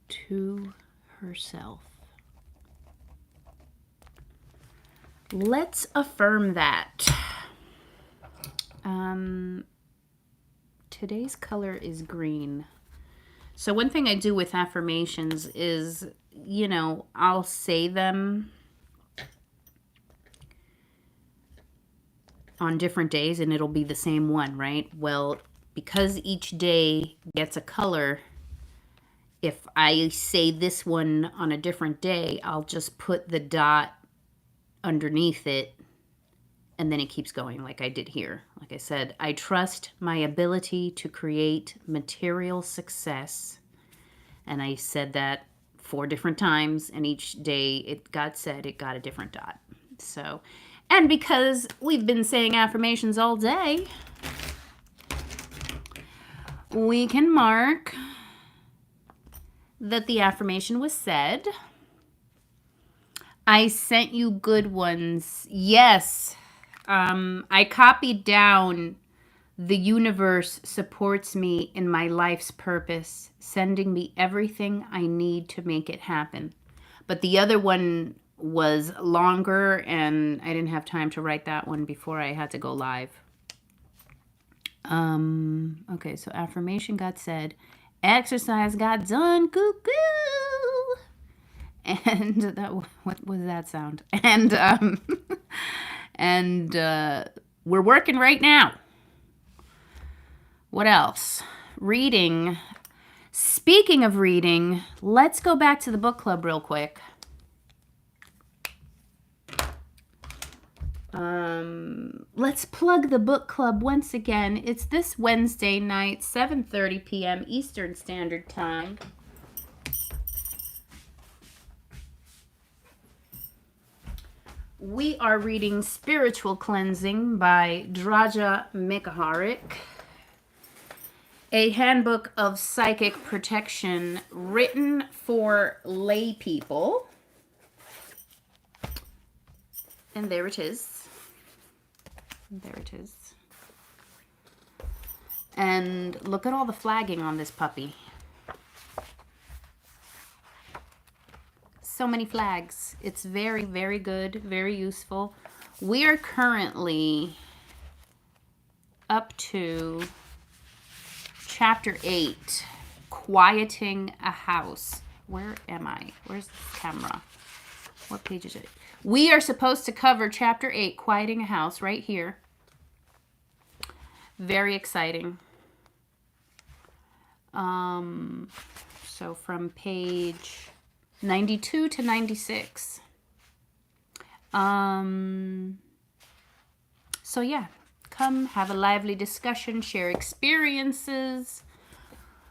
to herself. Let's affirm that. Today's color is green. So one thing I do with affirmations is, I'll say them on different days and it'll be the same one, right? Well, because each day gets a color, if I say this one on a different day, I'll just put the dot underneath it and then it keeps going like I did here. Like I said, I trust my ability to create material success. And I said that 4 different times, and each day it got a different dot. So, and because we've been saying affirmations all day, we can mark that the affirmation was said. I sent you good ones. Yes. I copied down the universe supports me in my life's purpose, sending me everything I need to make it happen. But the other one was longer, and I didn't have time to write that one before I had to go live. Okay, so affirmation got said. Exercise got done. Cuckoo. And that, what was that sound? And we're working right now. What else? Reading. Speaking of reading, let's go back to the book club real quick. Let's plug the book club once again. It's this Wednesday night, 7:30 p.m. Eastern Standard Time. We are reading Spiritual Cleansing by Draja Mikaharik, a handbook of psychic protection written for lay people. And there it is. There it is. And look at all the flagging on this puppy. So many flags. It's very, very good, very useful. We are currently up to Chapter 8, Quieting a House. Where am I? Where's the camera? What page is it? We are supposed to cover Chapter 8, Quieting a House, right here. Very exciting. So from page 92 to 96. So yeah. Come have a lively discussion, share experiences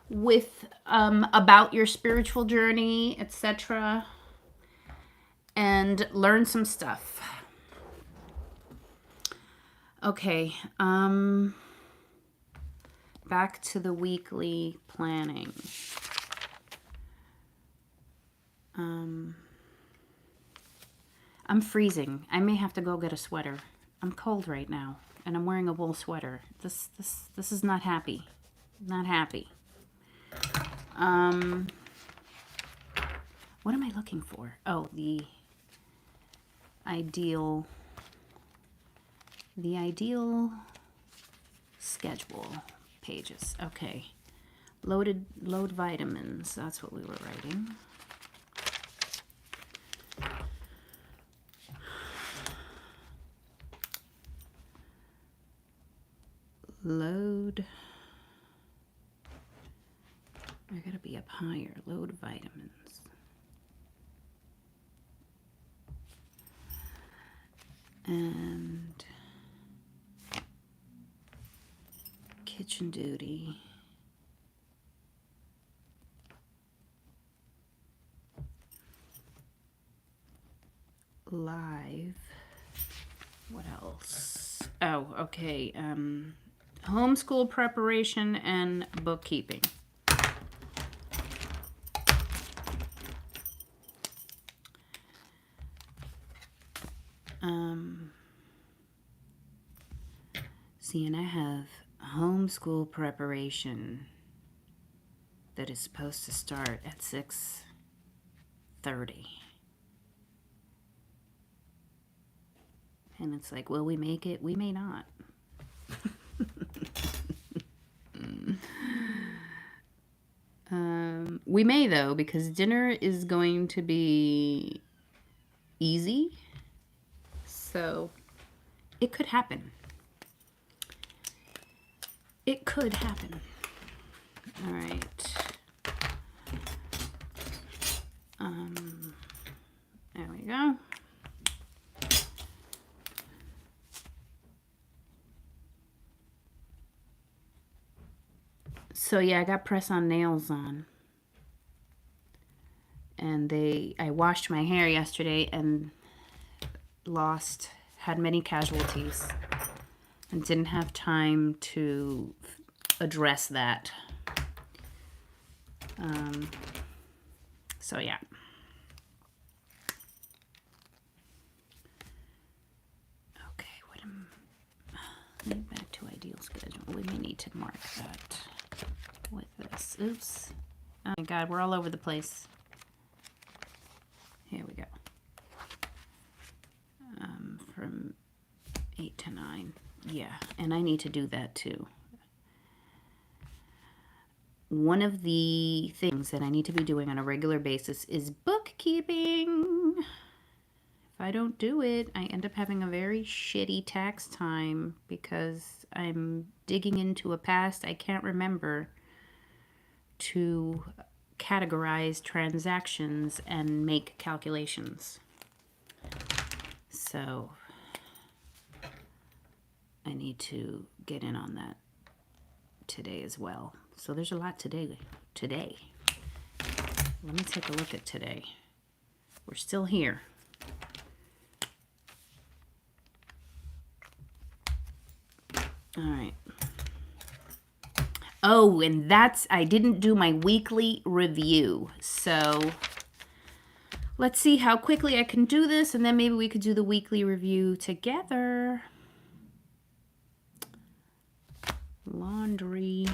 with about your spiritual journey, etc., and learn some stuff. Okay, back to the weekly planning. I'm freezing. I may have to go get a sweater. I'm cold right now. And I'm wearing a wool sweater. This is not happy. Not happy. What am I looking for? Oh, the ideal schedule pages. Okay. Load vitamins. That's what we were writing. Load. I gotta be up higher. Load vitamins. And kitchen duty. Live. What else? Oh, okay. Homeschool preparation and bookkeeping. See, and I have homeschool preparation that is supposed to start at 6:30. And it's like, will we make it? We may not. We may, though, because dinner is going to be easy. So it could happen. It could happen. All right. There we go. So yeah, I got press-on nails on. And I washed my hair yesterday and had many casualties. And didn't have time to address that. So yeah. Back to ideal schedule. We may need to mark that with this. Oops. Oh my God, we're all over the place. Here we go. From 8 to 9. Yeah, and I need to do that too. One of the things that I need to be doing on a regular basis is bookkeeping. If I don't do it, I end up having a very shitty tax time because I'm digging into a past I can't remember to categorize transactions and make calculations. So I need to get in on that today as well. So there's a lot today. Let me take a look at today. We're still here. All right. Oh, and I didn't do my weekly review. So let's see how quickly I can do this, and then maybe we could do the weekly review together. Laundry.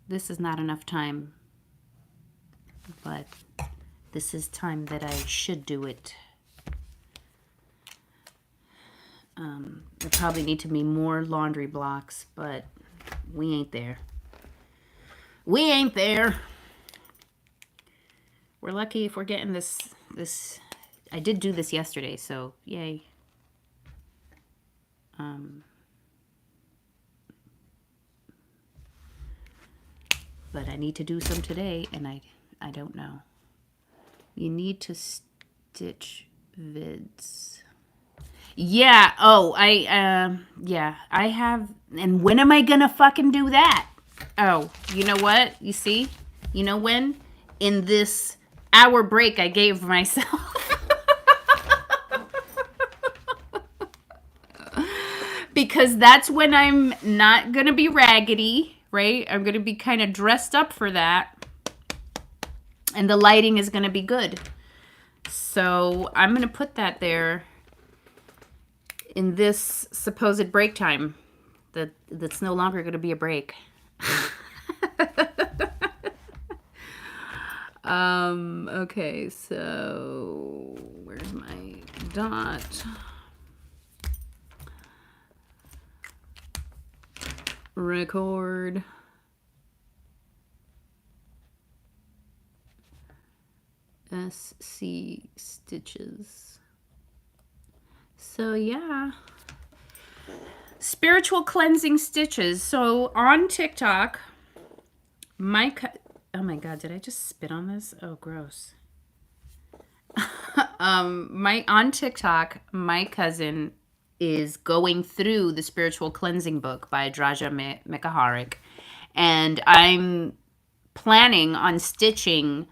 This is not enough time, but this is time that I should do it. There probably need to be more laundry blocks, but we ain't there. We ain't there. We're lucky if we're getting this. I did do this yesterday, so yay. But I need to do some today, and I don't know. You need to stitch vids. Yeah. Oh, yeah. I have. And when am I gonna fucking do that? Oh, you know what? You see? You know when? In this hour break I gave myself. Because that's when I'm not gonna be raggedy, right? I'm gonna be kind of dressed up for that. And the lighting is gonna be good. So I'm gonna put that there in this supposed break time. That's no longer gonna be a break. Okay, so where's my dot? Record. SC stitches. So yeah. Spiritual cleansing stitches. So on TikTok, oh my God, did I just spit on this? Oh, gross. On TikTok, my cousin is going through the Spiritual Cleansing book by Draja Mikaharik, and I'm planning on stitching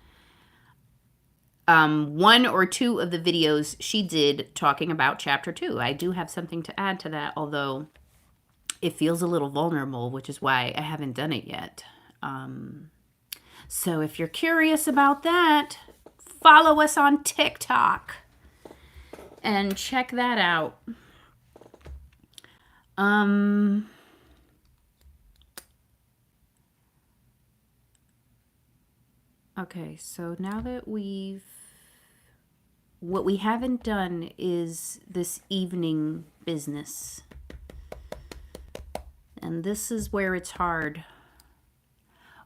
one or two of the videos she did talking about chapter 2. I do have something to add to that, although it feels a little vulnerable, which is why I haven't done it yet. So if you're curious about that, follow us on TikTok and check that out. Okay, so now that what we haven't done is this evening business. And this is where it's hard.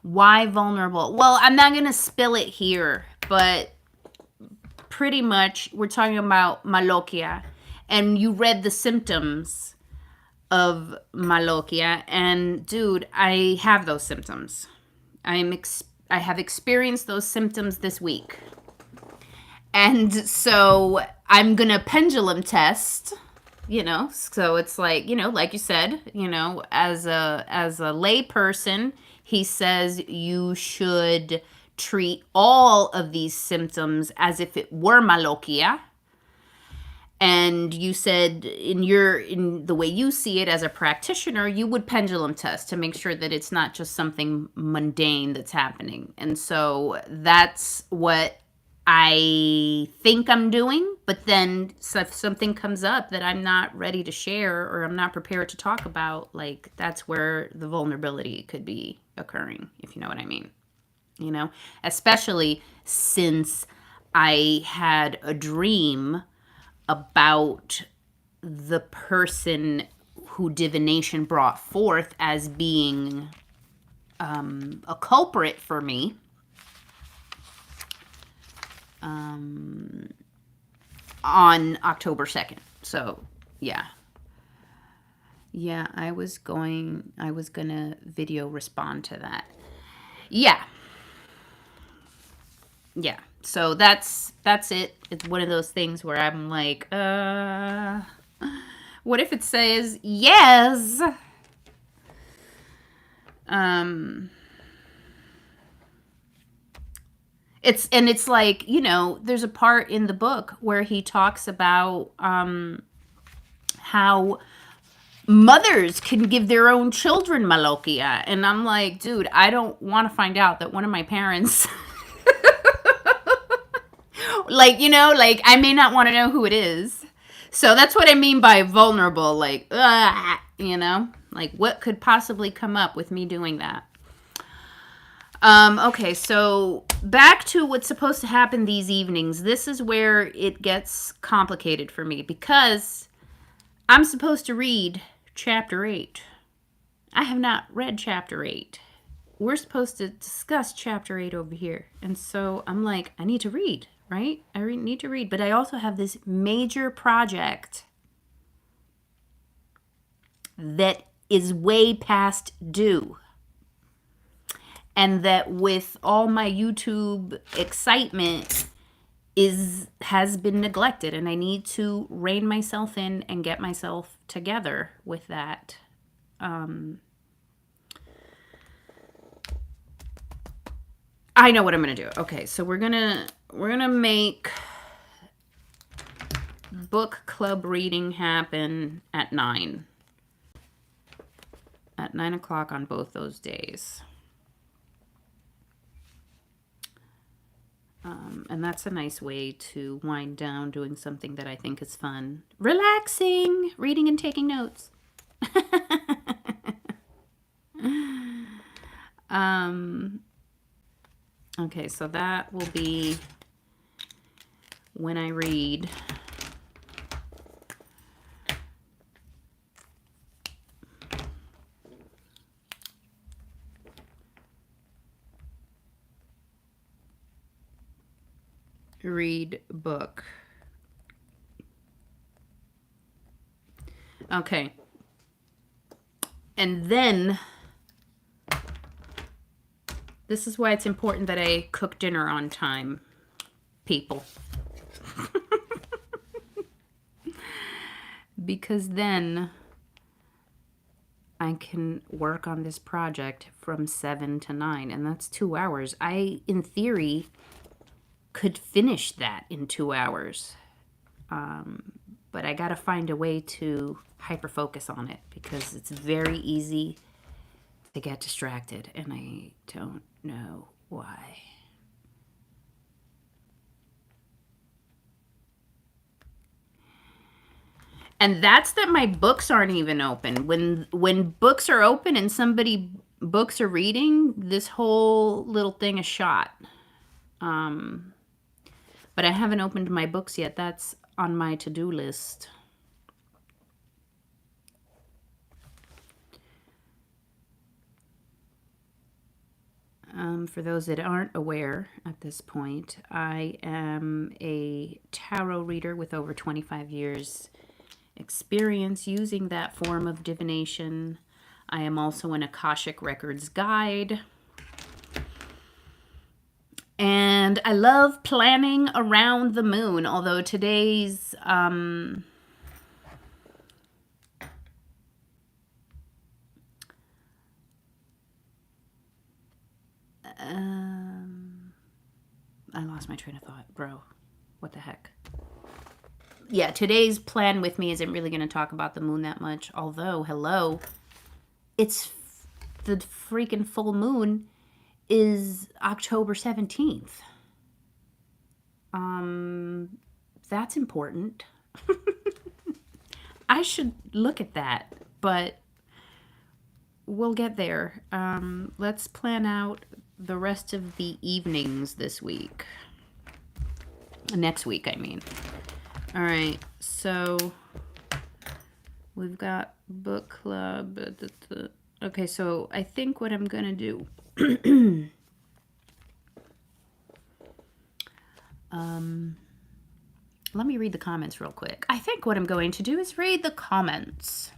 Why vulnerable? Well, I'm not going to spill it here, but pretty much we're talking about malokia. And you read the symptoms of malokia. And dude, I have those symptoms. I have experienced those symptoms this week. And so I'm going to pendulum test, so it's like, like you said, as a lay person, he says you should treat all of these symptoms as if it were malokia. And you said in the way you see it as a practitioner, you would pendulum test to make sure that it's not just something mundane that's happening. And so that's what I think I'm doing. But then if something comes up that I'm not ready to share or I'm not prepared to talk about, like, that's where the vulnerability could be occurring, if you know what I mean. Especially since I had a dream about the person who divination brought forth as being a culprit for me. On October 2nd. So, yeah. Yeah, I was gonna video respond to that. Yeah. Yeah. So that's it. It's one of those things where I'm like, what if it says yes? It's like, there's a part in the book where he talks about how mothers can give their own children malokia. And I'm like, dude, I don't want to find out that one of my parents I may not want to know who it is. So that's what I mean by vulnerable. Like, what could possibly come up with me doing that? Okay, so back to what's supposed to happen these evenings. This is where it gets complicated for me because I'm supposed to read chapter 8. I have not read chapter 8. We're supposed to discuss chapter 8 over here. And so I'm like, I need to read, right? I need to read. But I also have this major project that is way past due. And that with all my YouTube excitement has been neglected. And I need to rein myself in and get myself together with that. I know what I'm going to do. Okay, so we're going to make book club reading happen at 9. At 9 o'clock on both those days. And that's a nice way to wind down doing something that I think is fun. Relaxing, reading and taking notes. Okay, so that will be when I read. Read book. Okay. And then this is why it's important that I cook dinner on time, people. Because then I can work on this project from 7 to 9, and that's 2 hours. I, in theory, could finish that in 2 hours. But I got to find a way to hyper-focus on it because it's very easy to get distracted, and I don't know why. And that's that my books aren't even open. When books are open and books are reading, this whole little thing is shot. But I haven't opened my books yet. That's on my to-do list. For those that aren't aware at this point, I am a tarot reader with over 25 years experience using that form of divination. I am also an Akashic Records guide. And I love planning around the moon, although today's I lost my train of thought, bro. What the heck? Yeah, today's plan with me isn't really going to talk about the moon that much. Although, hello, it's the freaking full moon is October 17th. That's important. I should look at that, but we'll get there. Let's plan out the rest of the evenings this week. Next week, I mean. All right, so we've got book club. Okay, so I think what I'm going to do... let me read the comments real quick. I think what I'm going to do is read the comments.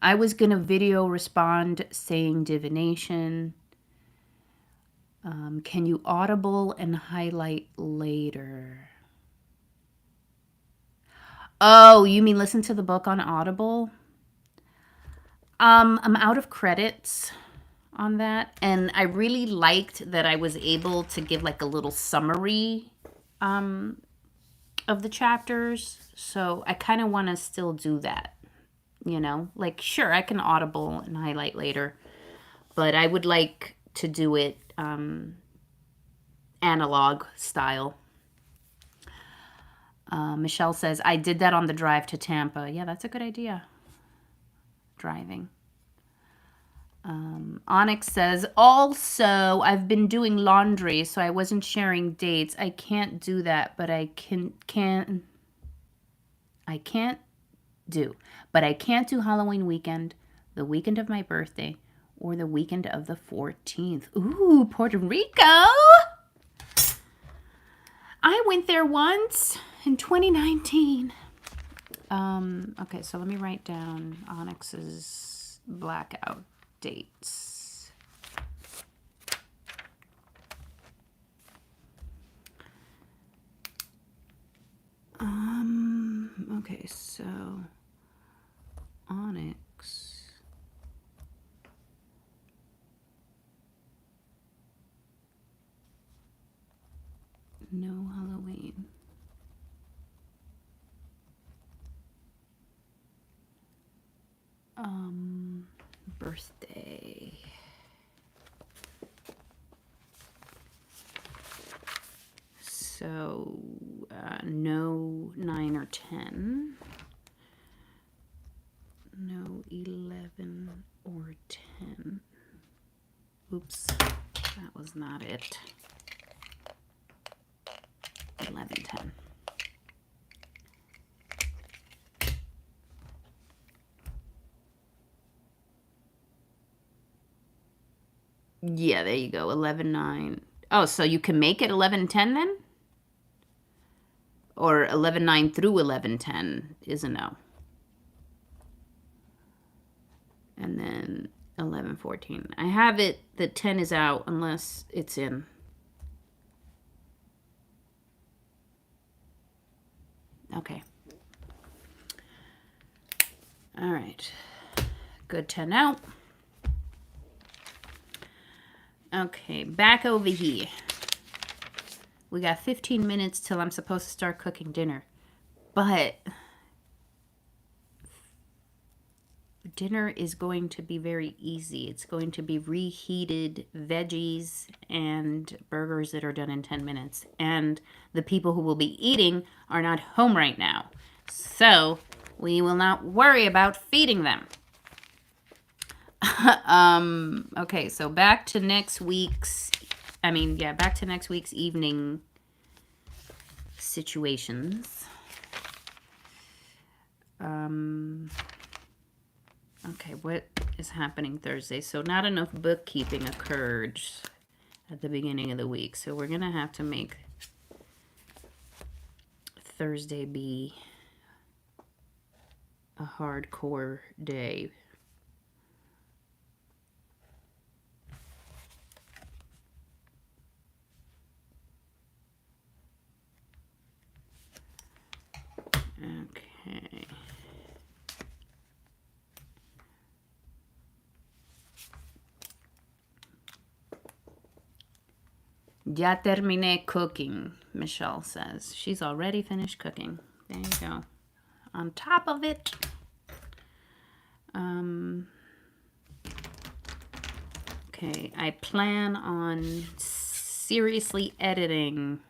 I was going to video respond saying divination. Can you audible and highlight later? Oh, you mean listen to the book on Audible? I'm out of credits on that, and I really liked that I was able to give like a little summary of the chapters, so I kind of want to still do that, you know, like sure I can audible and highlight later, but I would like to do it analog style. Michelle says, I did that on the drive to Tampa. Yeah, that's a good idea. Driving. Onyx says, also, I've been doing laundry, so I wasn't sharing dates. I can't do that, but I can't do Halloween weekend, the weekend of my birthday, or the weekend of the 14th. Ooh, Puerto Rico! I went there once in 2019. Okay, so let me write down Onyx's blackout dates. Okay, so Onyx. No Halloween. Birthday. So, no 9 or 10. No 11 or 10. Oops, that was not it. 11, 10. Yeah, there you go. 11, 9. Oh, so you can make it 11, 10 then? Or 11, 9 through 11, 10 is a no. And then 11, 14. I have it that 10 is out unless it's in. Okay. All right. Good 10 out. Okay, back over here. We got 15 minutes till I'm supposed to start cooking dinner. But dinner is going to be very easy. It's going to be reheated veggies and burgers that are done in 10 minutes. And the people who will be eating are not home right now. So we will not worry about feeding them. Okay, so back to next week's back to next week's evening situations. Okay, what is happening Thursday? So not enough bookkeeping occurred at the beginning of the week. So we're going to have to make Thursday be a hardcore day. Okay. Ya terminé cooking, Michelle says. She's already finished cooking. There you go. On top of it. Okay, I plan on seriously editing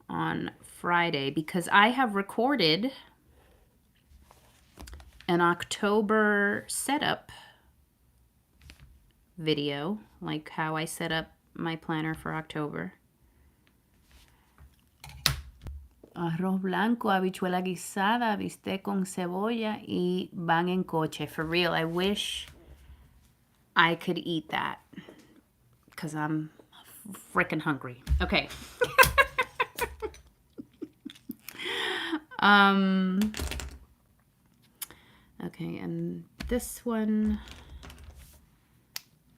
on Friday because I have recorded an October setup video, like how I set up my planner for October. Arroz blanco, habichuela guisada, bistec con cebolla y van en coche. For real, I wish I could eat that because I'm freaking hungry. Okay. Okay, and this one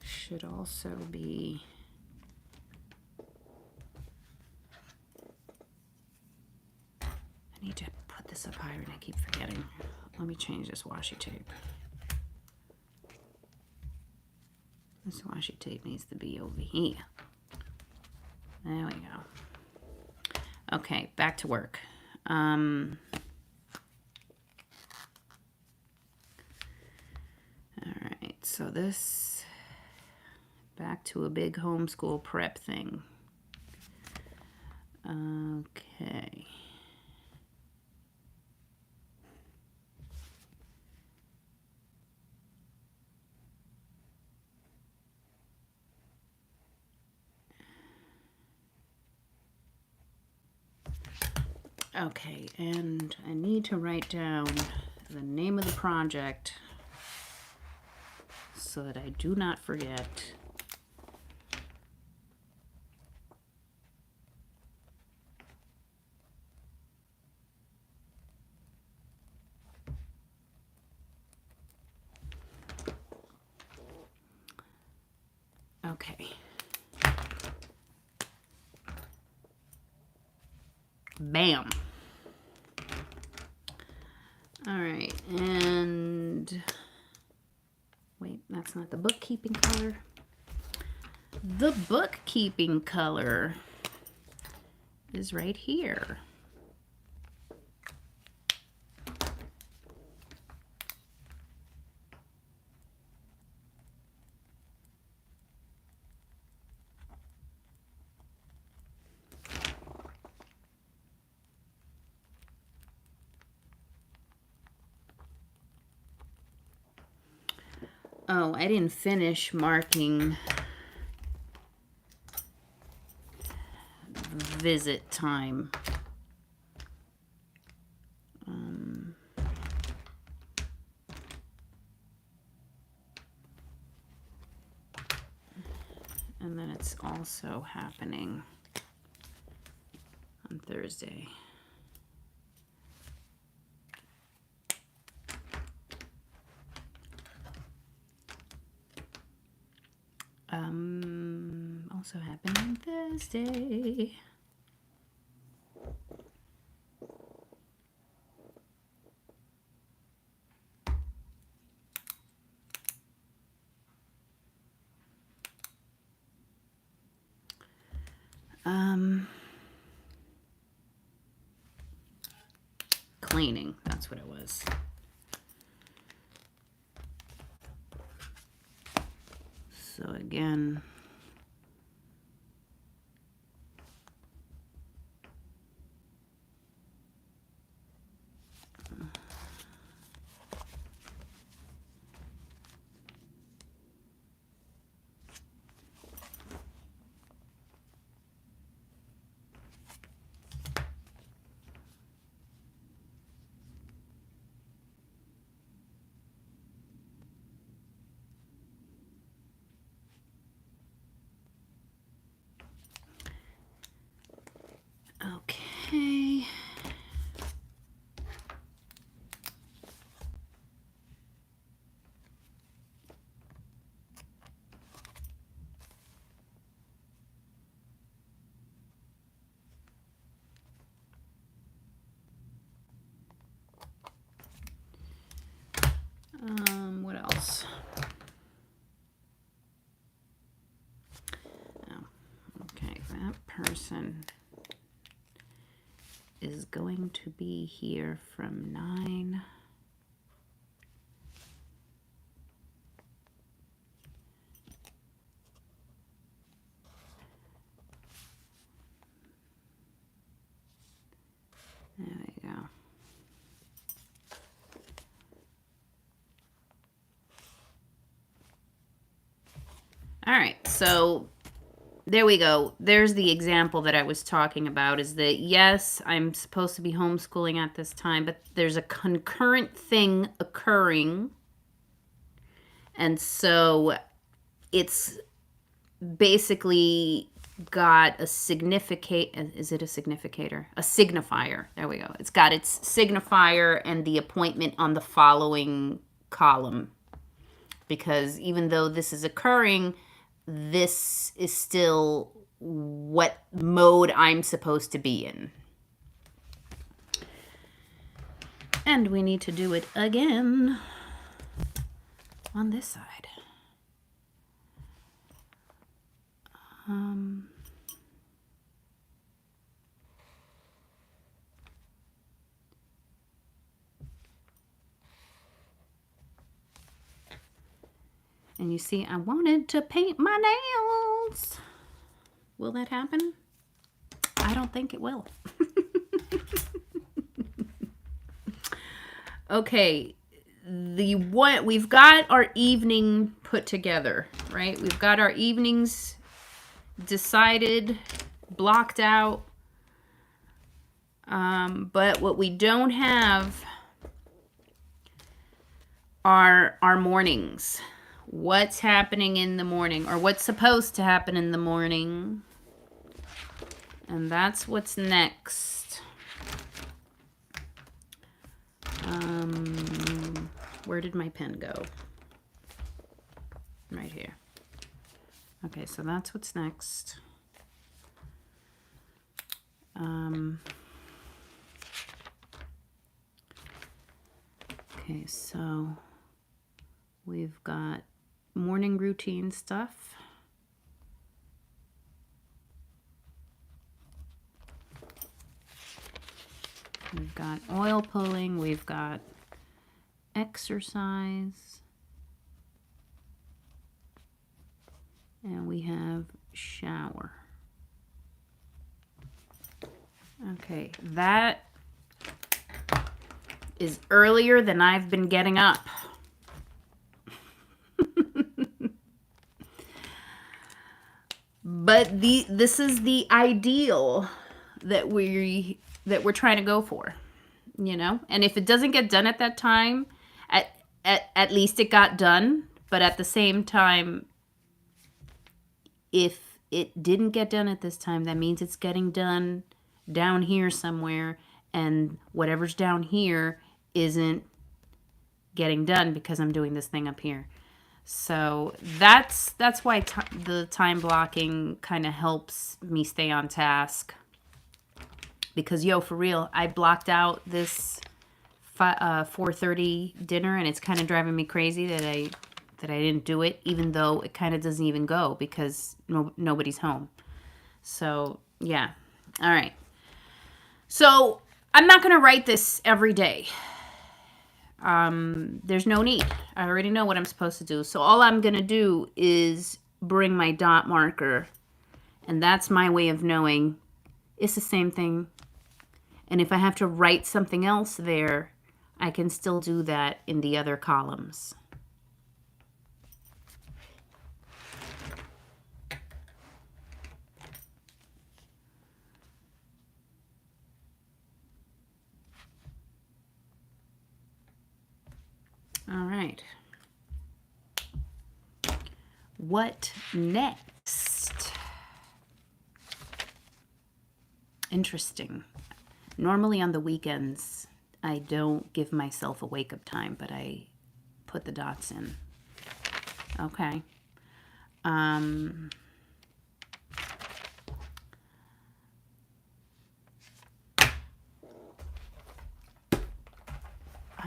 should also be... I need to put this up higher and I keep forgetting. Let me change this washi tape. This washi tape needs to be over here. There we go. Okay, back to work. All right, so this, back to a big homeschool prep thing. Okay. Okay, and I need to write down the name of the project so that I do not forget. Okay. Bam. All right, and wait, that's not the bookkeeping color. The bookkeeping color is right here. Oh, I didn't finish marking visit time. And then it's also happening on Thursday. Also happening on Thursday. Cleaning, that's what it was. So again, What else? Oh, okay, that person is going to be here from 9. There we go. All right, so there we go. There's the example that I was talking about, is that yes, I'm supposed to be homeschooling at this time, but there's a concurrent thing occurring. And so it's basically got a significate, is it a significator? A signifier. There we go. It's got its signifier and the appointment on the following column. Because even though this is occurring, this is still what mode I'm supposed to be in. And we need to do it again on this side. And you see, I wanted to paint my nails. Will that happen? I don't think it will. Okay, we've got our evening put together, right? We've got our evenings decided, blocked out. But what we don't have are our mornings. What's happening in the morning, or what's supposed to happen in the morning. And that's what's next. Where did my pen go? Right here. Okay, so that's what's next. Okay, so we've got morning routine stuff. We've got oil pulling, we've got exercise, and we have shower. Okay, that is earlier than I've been getting up. But this is the ideal that we're trying to go for, you know? And if it doesn't get done at that time, at least it got done. But at the same time, if it didn't get done at this time, that means it's getting done down here somewhere, and whatever's down here isn't getting done because I'm doing this thing up here. So that's why the time blocking kind of helps me stay on task. Because, for real, I blocked out this 4:30 dinner, and it's kind of driving me crazy that I didn't do it, even though it kind of doesn't even go because nobody's home. So, yeah. All right. So, I'm not going to write this every day. There's no need. I already know what I'm supposed to do. So all I'm going to do is bring my dot marker, and that's my way of knowing it's the same thing. And if I have to write something else there, I can still do that in the other columns. All right. What next? Interesting. Normally on the weekends, I don't give myself a wake-up time, but I put the dots in. Okay. I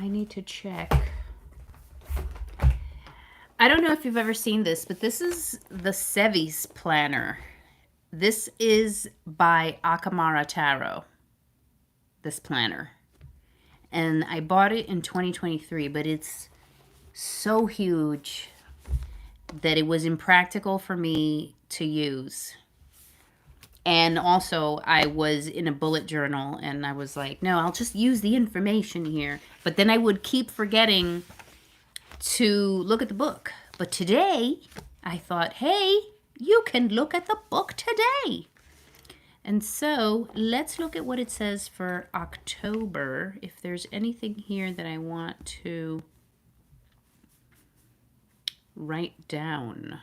need to check I don't know if you've ever seen this, but this is the Sevis planner. This is by Akamara Tarot, this planner. And I bought it in 2023, but it's so huge that it was impractical for me to use. And also, I was in a bullet journal, and I was like, no, I'll just use the information here. But then I would keep forgetting to look at the book. But today, I thought, hey, you can look at the book today. And so let's look at what it says for October. If there's anything here that I want to write down.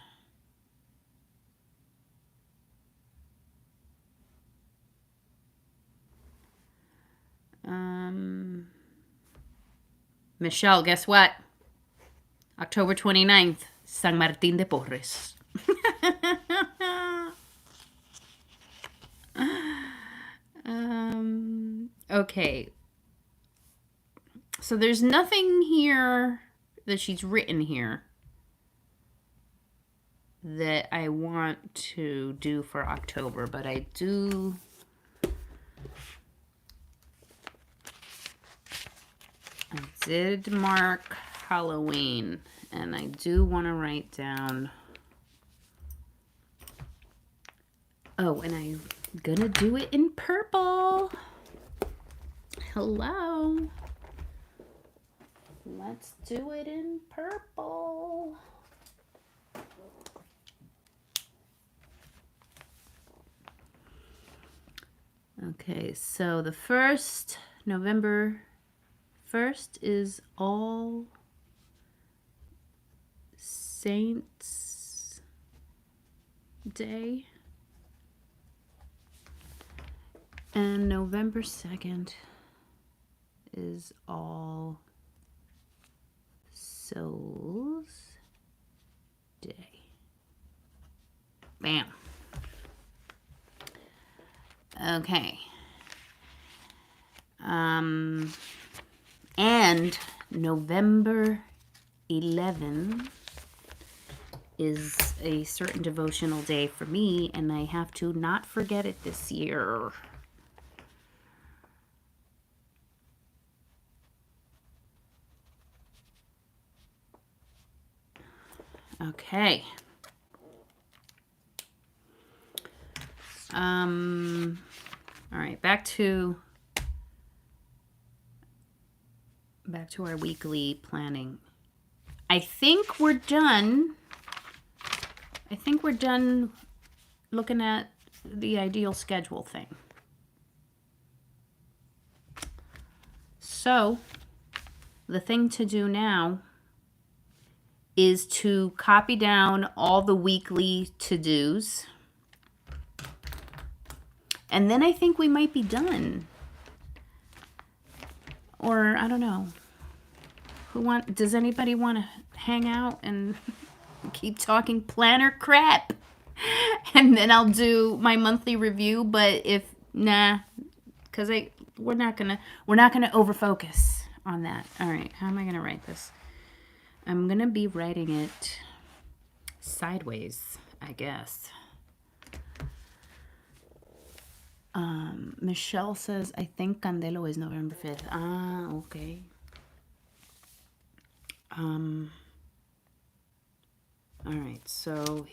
Michelle, guess what? October 29th, San Martín de Porres. Okay. So there's nothing here that she's written here that I want to do for October, but I did mark Halloween, and I do want to write down. Oh, and I'm gonna do it in purple. Hello. Let's do it in purple. Okay, so the first, November 1st, is All Saints Day. And November 2nd is All Souls Day. Bam. Okay. And November 11 is a certain devotional day for me, and I have to not forget it this year. Okay. All right, back to our weekly planning. I think we're done looking at the ideal schedule thing. So, the thing to do now is to copy down all the weekly to-dos. And then I think we might be done. Or, I don't know. Does anybody want to hang out and keep talking planner crap? And then I'll do my monthly review, but because we're not gonna overfocus on that. All right, how am I gonna write this? I'm gonna be writing it sideways, I guess. Michelle says, I think Candelo is November 5th. Ah, okay. All right, so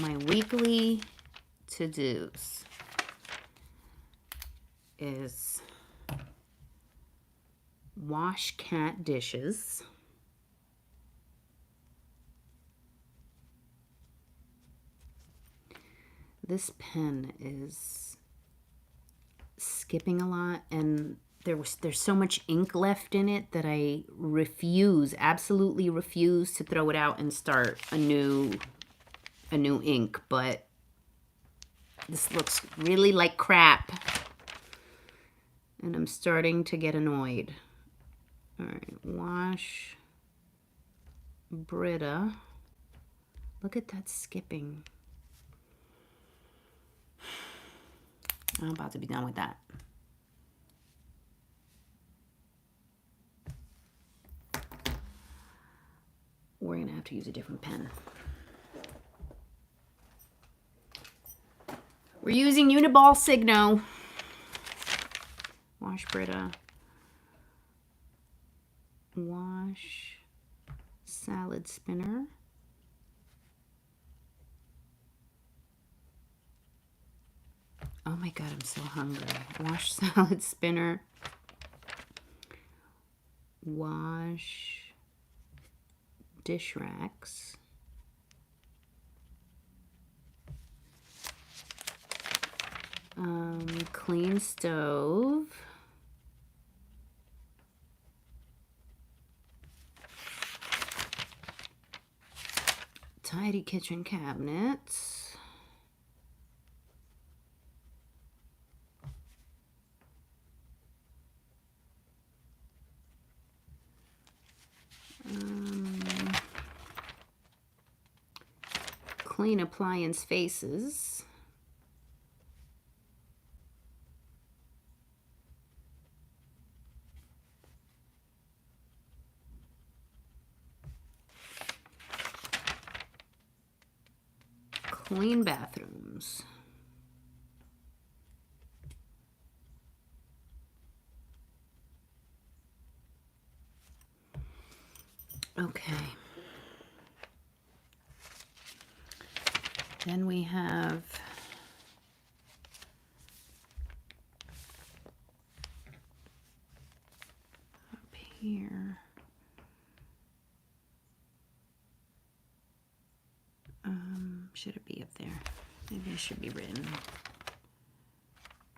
my weekly to-dos is wash cat dishes, this pen is skipping a lot, and there's so much ink left in it that I absolutely refuse to throw it out and start a new ink, but this looks really like crap, and I'm starting to get annoyed. All right, wash Brita. Look at that skipping. I'm about to be done with that. We're going to have to use a different pen. We're using Uniball Signo. Wash Brita. Wash salad spinner. Oh my God, I'm so hungry. Wash salad spinner. Wash dish racks. Clean stove. Tidy kitchen cabinets. Clean appliance faces. Clean bathrooms. Okay. Then we have up here. Should it be up there? Maybe it should be written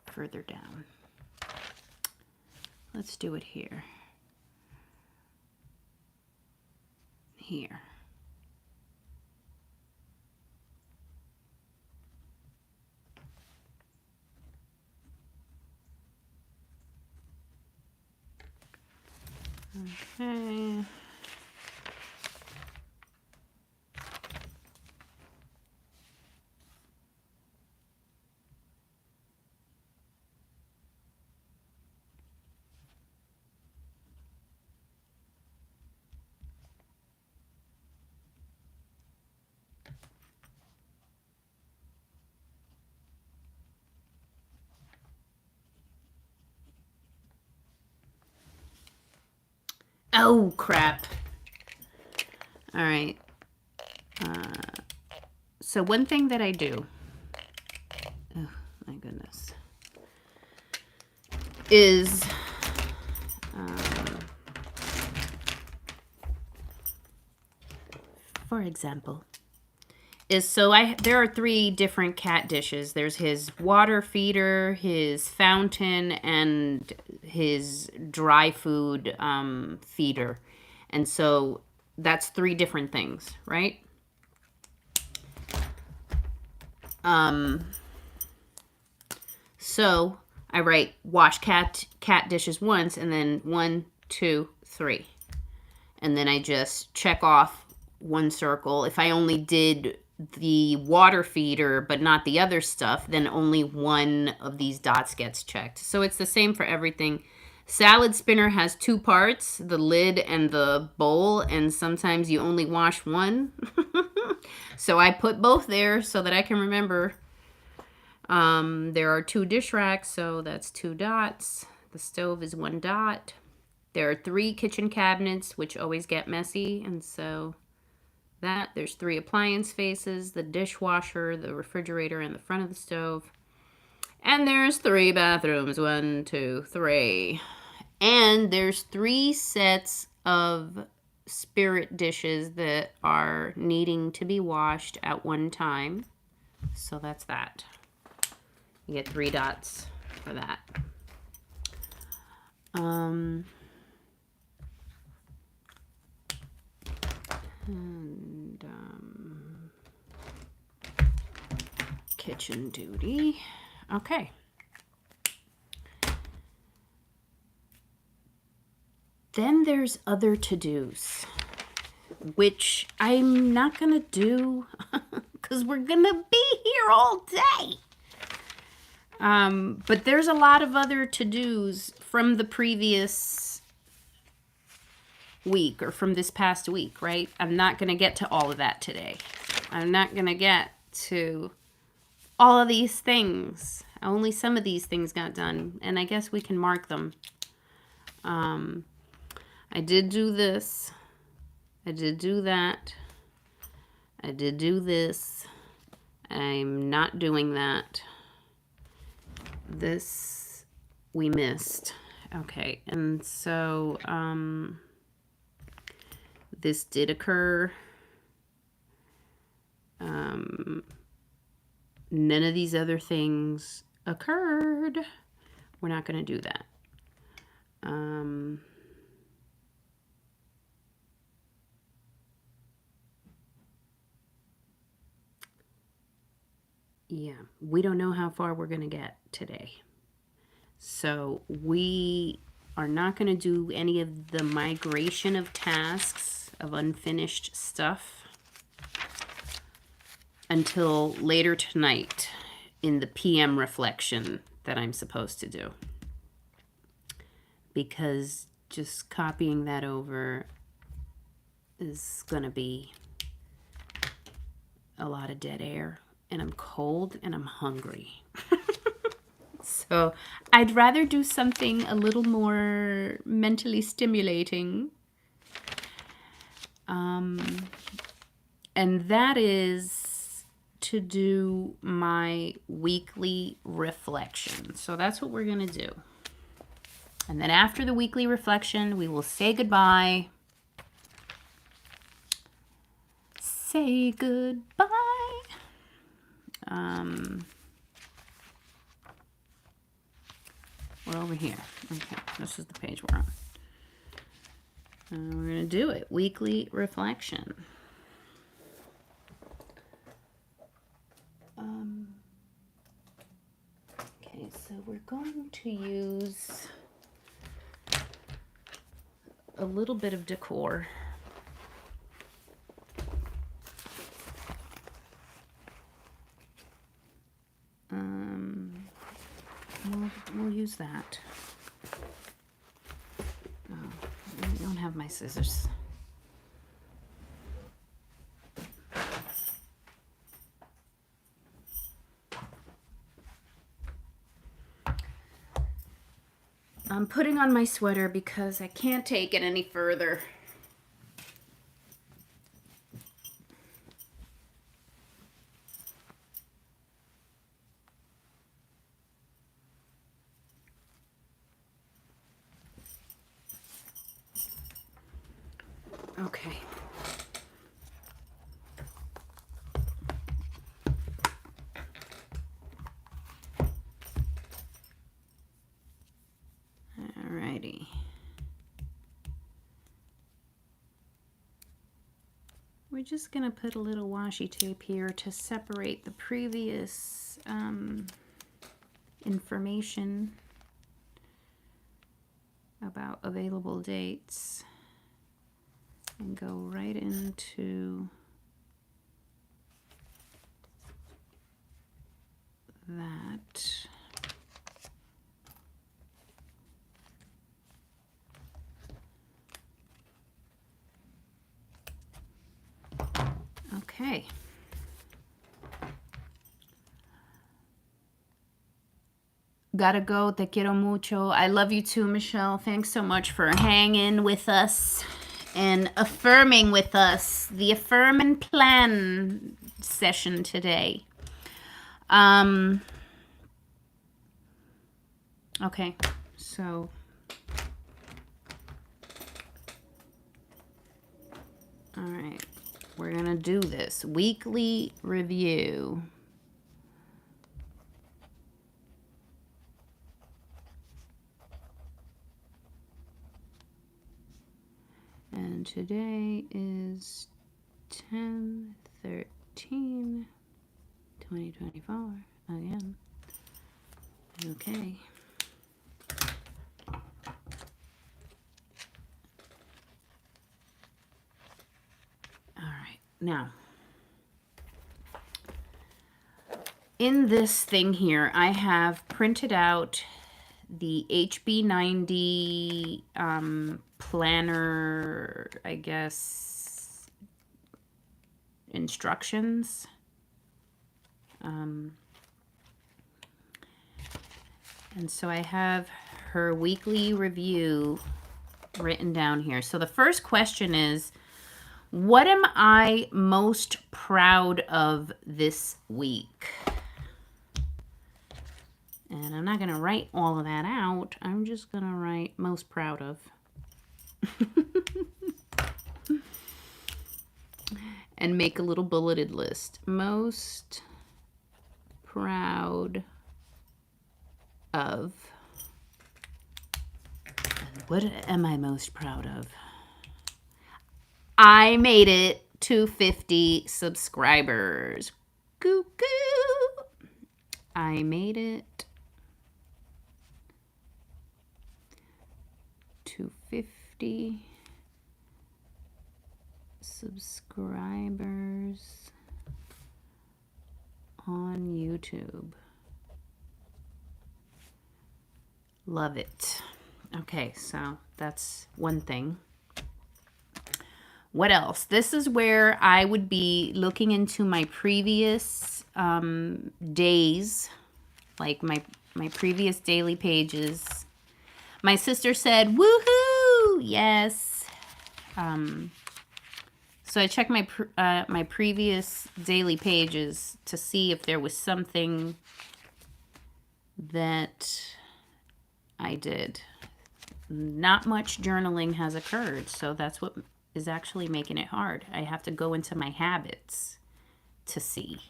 further down. Let's do it here. Here. Okay. Oh, crap. All right. So one thing that I do, oh my goodness, is for example, is so there are 3 different cat dishes. There's his water feeder, his fountain, and his dry food feeder. And so that's 3 different things, right? So I write wash cat dishes once, and then 1, 2, 3. And then I just check off one circle. If I only did the water feeder but not the other stuff, then only one of these dots gets checked. So it's the same for everything. Salad spinner has 2 parts, the lid and the bowl, and sometimes you only wash one. So I put both there so that I can remember. There are 2 dish racks, so that's 2 dots. The stove is 1 dot. There are 3 kitchen cabinets, which always get messy, and so there's 3 appliance faces, the dishwasher, the refrigerator, and the front of the stove. And there's 3 bathrooms, 1, 2, 3. And there's 3 sets of spirit dishes that are needing to be washed at one time. So that's that. You get 3 dots for that. Kitchen duty. Okay. Then there's other to-dos, which I'm not going to do because we're going to be here all day. But there's a lot of other to-dos from the previous week or from this past week, right? I'm not going to get to all of that today. I'm not going to get to all of these things. Only some of these things got done, and I guess we can mark them. I did do this. I did do that. I did do this. I'm not doing that. This we missed. Okay, and so this did occur. None of these other things occurred. We're not going to do that. Yeah, we don't know how far we're going to get today. So we are not going to do any of the migration of tasks, of unfinished stuff, until later tonight in the PM reflection that I'm supposed to do. Because just copying that over is going to be a lot of dead air. And I'm cold and I'm hungry. So I'd rather do something a little more mentally stimulating. And that is to do my weekly reflection. So that's what we're going to do. And then after the weekly reflection, we will say goodbye. Say goodbye. We're over here. Okay, this is the page we're on. We're going to do it. Weekly reflection. Okay, so we're going to use a little bit of decor. We'll use that. Oh, I don't have my scissors. I'm putting on my sweater because I can't take it any further. Okay. Alrighty. We're just going to put a little washi tape here to separate the previous information about available dates and go right into that. Okay. Gotta go. Te quiero mucho. I love you too, Michelle. Thanks so much for hanging with us and affirming with us. The Affirm and Plan session today. Okay, so all right, we're gonna do this weekly review. And today is 10/13/2024 again. Okay. All right. Now, in this thing here, I have printed out the HB90 planner, I guess, instructions. And so I have her weekly review written down here. So the first question is, what am I most proud of this week? And I'm not going to write all of that out. I'm just going to write most proud of. And make a little bulleted list. Most proud of. What am I most proud of? I made it to 50 subscribers. Cuckoo. I made it to 50 subscribers on YouTube. Love it. Okay, so that's one thing. What else? This is where I would be looking into my previous days, like my previous daily pages. My sister said, woohoo! Yes. So I checked my previous daily pages to see if there was something that I did. Not much journaling has occurred, so that's what is actually making it hard. I have to go into my habits to see,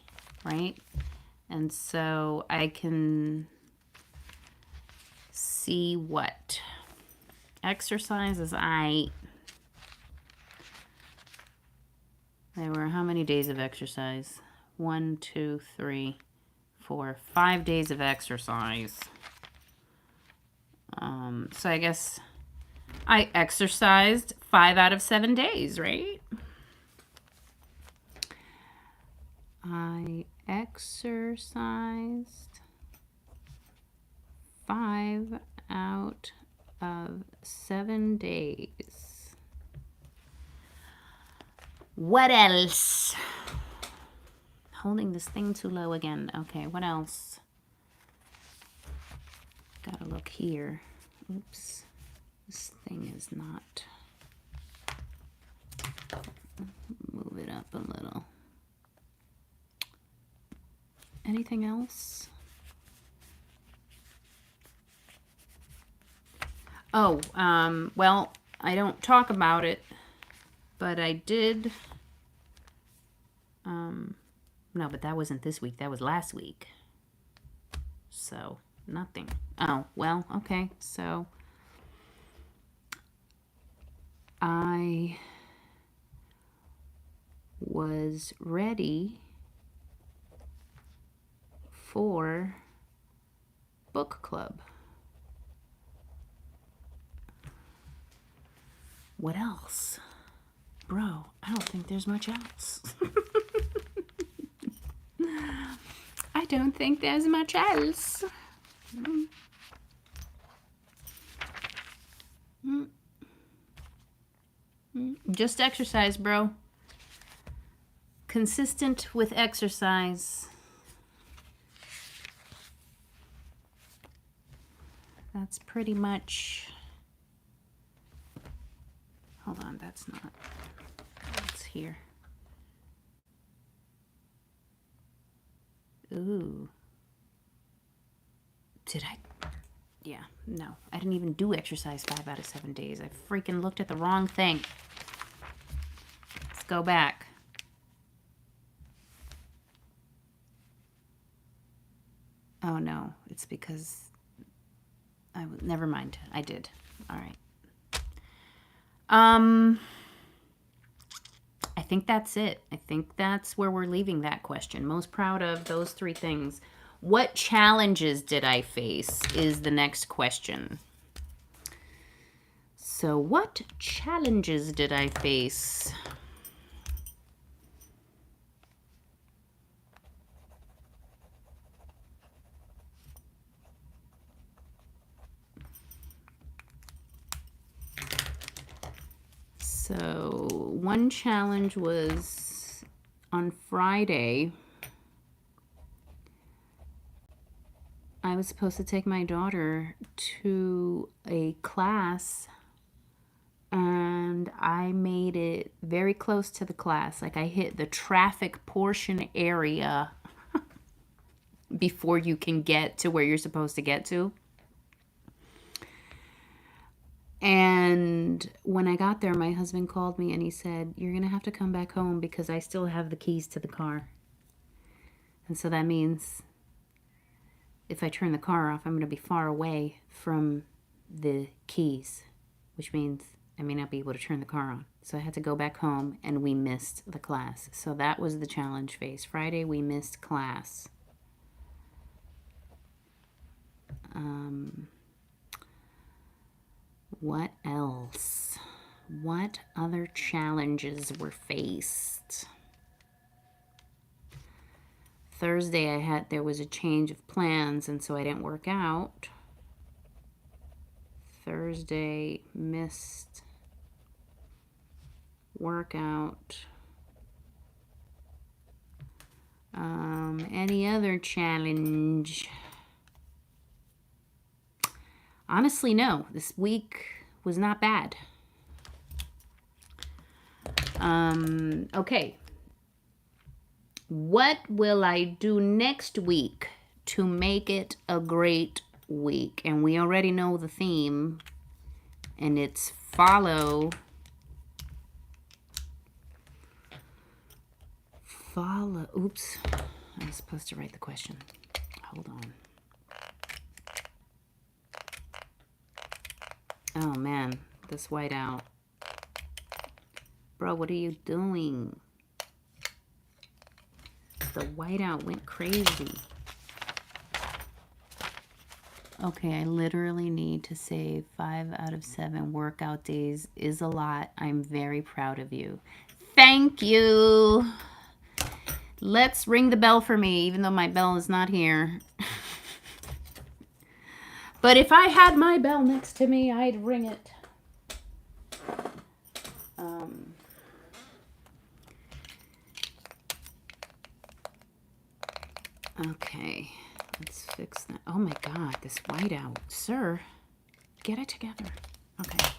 right? And so I can see what exercises there were how many days of exercise? 1, 2, 3, 4, 5 days of exercise. So I guess I exercised 5 out of 7 days, right? I exercised 5 out of 7 days. What else? Holding this thing too low again. Okay, what else? Gotta look here. Oops. This thing is not. Move it up a little. Anything else? Oh, well, I don't talk about it, but I did. No, but that wasn't this week. That was last week. So, nothing. Oh, well, okay. So, I was ready for book club. What else? Bro, I don't think there's much else. I don't think there's much else. Just exercise, bro. Consistent with exercise. That's pretty much. Hold on, that's not. It's here. Ooh. Did I? Yeah, no. I didn't even do exercise 5 out of 7 days. I freaking looked at the wrong thing. Let's go back. Oh, no. It's because never mind. I did. All right. I think that's it. I think that's where we're leaving that question. Most proud of those 3 things. What challenges did I face is the next question. So what challenges did I face? So one challenge was on Friday. I was supposed to take my daughter to a class, and I made it very close to the class. Like I hit the traffic portion area before you can get to where you're supposed to get to. And when I got there, my husband called me and he said, "You're going to have to come back home because I still have the keys to the car." And so that means if I turn the car off, I'm going to be far away from the keys, which means I may not be able to turn the car on. So I had to go back home, and we missed the class. So that was the challenge phase. Friday, we missed class. What else? What other challenges were faced? Thursday, there was a change of plans, and so I didn't work out. Thursday, missed workout. Any other challenge? Honestly, no. This week was not bad. Okay. What will I do next week to make it a great week? And we already know the theme, and it's follow. Oops. I was supposed to write the question. Hold on. Oh man, this whiteout. Bro, what are you doing? The whiteout went crazy. Okay, I literally need to say 5 out of 7 workout days is a lot. I'm very proud of you. Thank you. Let's ring the bell for me, even though my bell is not here. But if I had my bell next to me, I'd ring it. Okay, let's fix that. Oh my God, this whiteout. Sir, get it together. Okay,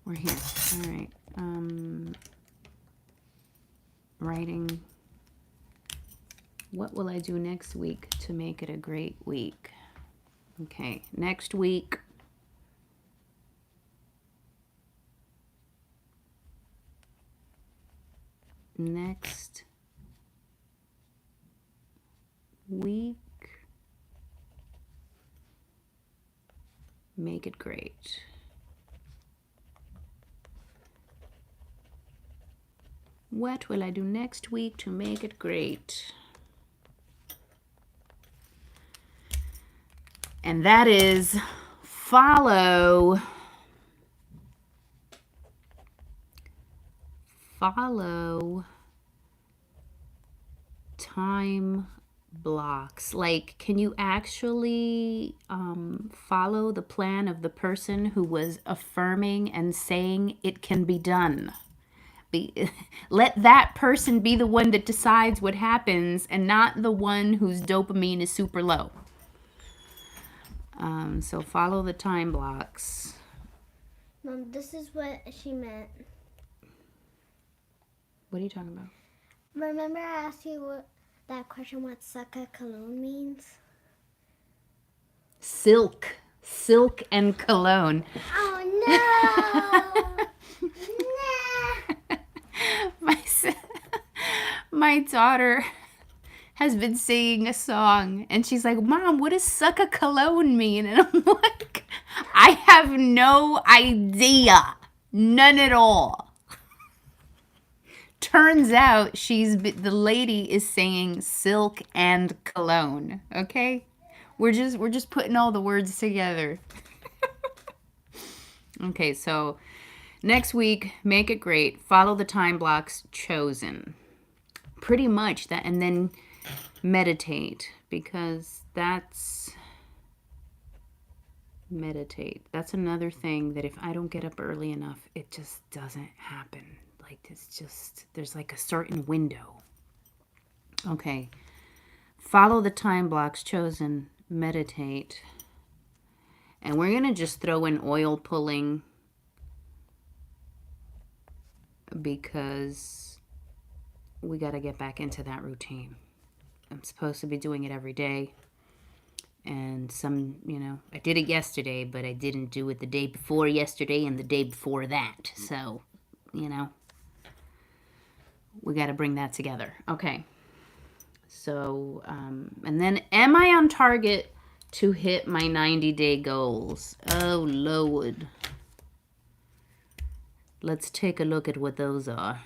we're here. All right. Writing. What will I do next week to make it a great week? Okay, next week. Next week. Make it great. What will I do next week to make it great? And that is follow time blocks. Like, can you actually follow the plan of the person who was affirming and saying it can be done? Let that person be the one that decides what happens and not the one whose dopamine is super low. So follow the time blocks. Mom, this is what she meant. What are you talking about? Remember I asked you that question what sucka cologne means? Silk and cologne. Oh no! My daughter has been singing a song, and she's like, "Mom, what does suck a cologne mean?" And I'm like, I have no idea. None at all. Turns out the lady is saying silk and cologne. Okay? We're just putting all the words together. Okay, so next week, make it great. Follow the time blocks chosen. Pretty much that, and then meditate, because that's Meditate. That's another thing that if I don't get up early enough, it just doesn't happen. Like, it's just, there's like a certain window. Okay. Follow the time blocks chosen. Meditate. And we're going to just throw in oil pulling because we got to get back into that routine. I'm supposed to be doing it every day. And some, I did it yesterday, but I didn't do it the day before yesterday and the day before that. So, we got to bring that together. Okay. So, and then am I on target to hit my 90-day goals? Oh, Lord. Let's take a look at what those are.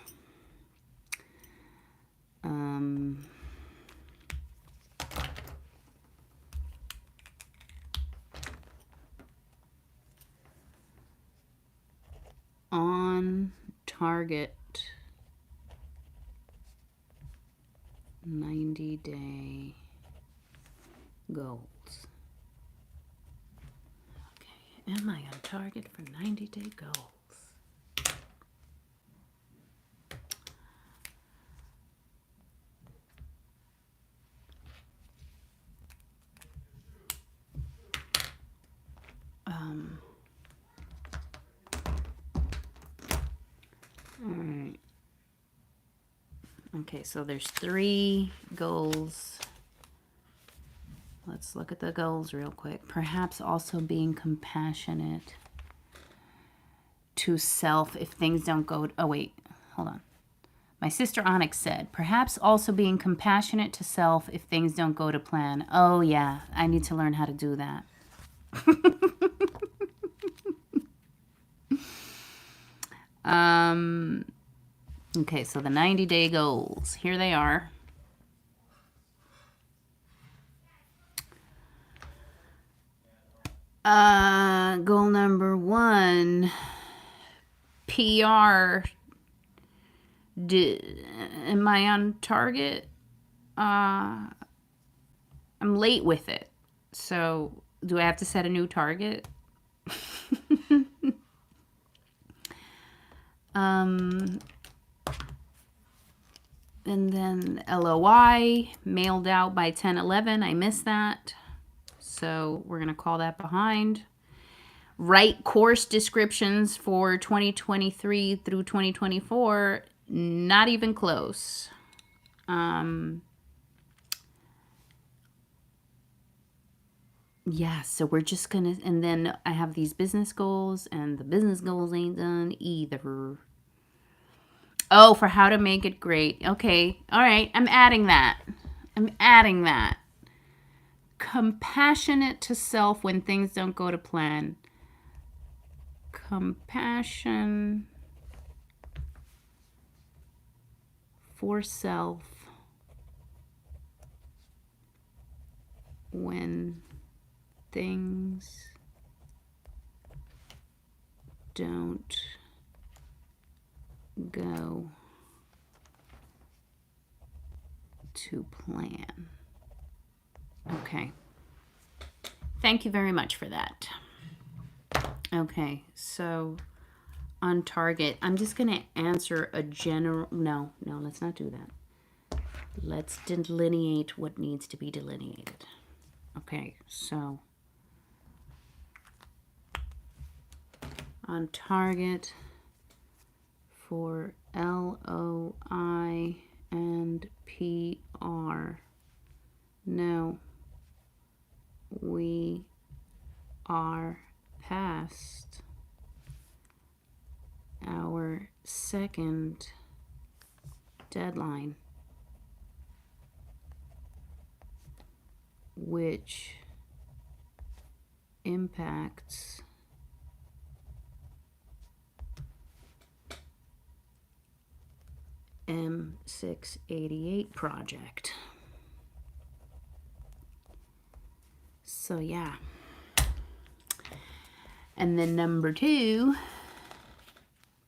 On target 90-day goals. Okay, am I on target for 90-day goals? All right. Okay, so there's 3 goals. Let's look at the goals real quick. Perhaps also being compassionate to self if things don't go... Oh, wait. Hold on. My sister Onyx said, perhaps also being compassionate to self if things don't go to plan. Oh, yeah. I need to learn how to do that. Okay, so the 90-day goals. Here they are. Goal number 1, PR. Am I on target? I'm late with it. So, do I have to set a new target? And then LOI, mailed out by 10/11. I missed that. So we're going to call that behind. Write course descriptions for 2023 through 2024. Not even close. Yeah, so we're just going to, and then I have these business goals, and the business goals ain't done either. Oh, for how to make it great. Okay. All right. I'm adding that. Compassionate to self when things don't go to plan. Compassion for self when things don't go to plan. Okay. Thank you very much for that. Okay, so on target, I'm just going to answer a general... No, let's not do that. Let's delineate what needs to be delineated. Okay, so on target for LOI and PR. No, we are past our second deadline, which impacts M688 project. So yeah. And then number 2,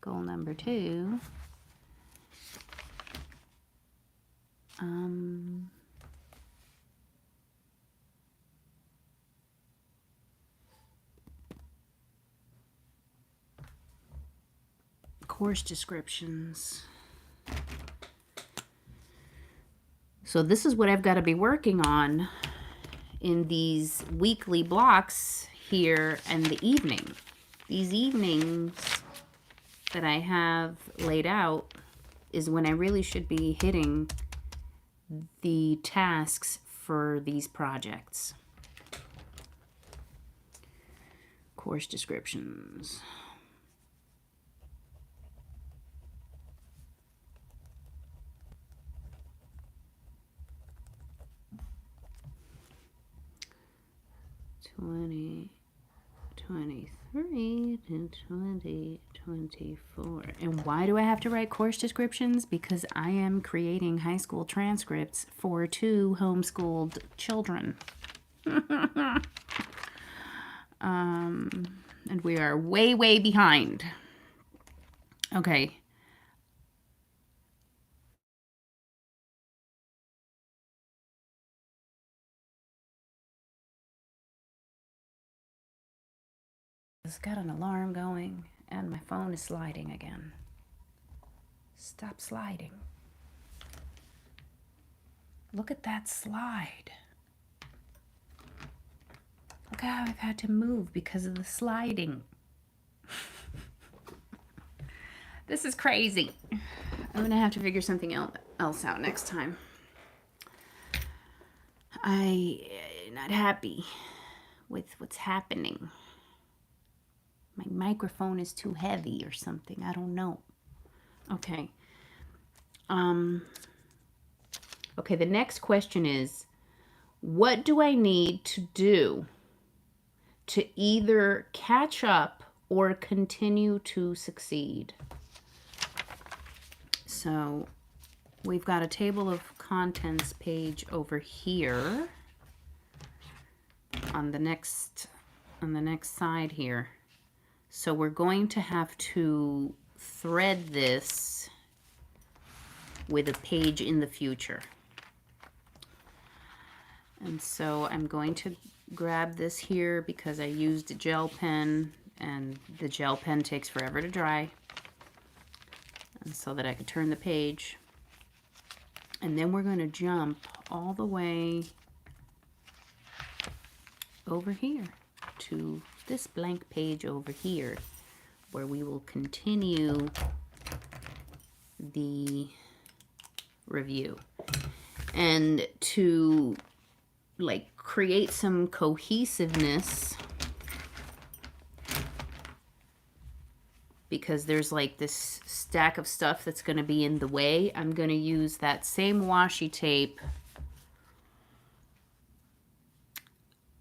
goal number 2, course descriptions. So this is what I've got to be working on in these weekly blocks here and the evening. These evenings that I have laid out is when I really should be hitting the tasks for these projects. Course descriptions. '23 to 2024. And why do I have to write course descriptions? Because I am creating high school transcripts for 2 homeschooled children. And we are way, way behind. Okay. It's got an alarm going and my phone is sliding again. Stop sliding. Look at that slide. Look how I've had to move because of the sliding. This is crazy. I'm gonna have to figure something else out next time. I'm not happy with what's happening. My microphone is too heavy or something. I don't know. Okay. Okay, the next question is, what do I need to do to either catch up or continue to succeed? So we've got a table of contents page over here on the next side here. So we're going to have to thread this with a page in the future. And so I'm going to grab this here because I used a gel pen and the gel pen takes forever to dry. And so that I could turn the page. And then we're going to jump all the way over here to this blank page over here where we will continue the review. And to like create some cohesiveness, because there's like this stack of stuff that's going to be in the way, I'm going to use that same washi tape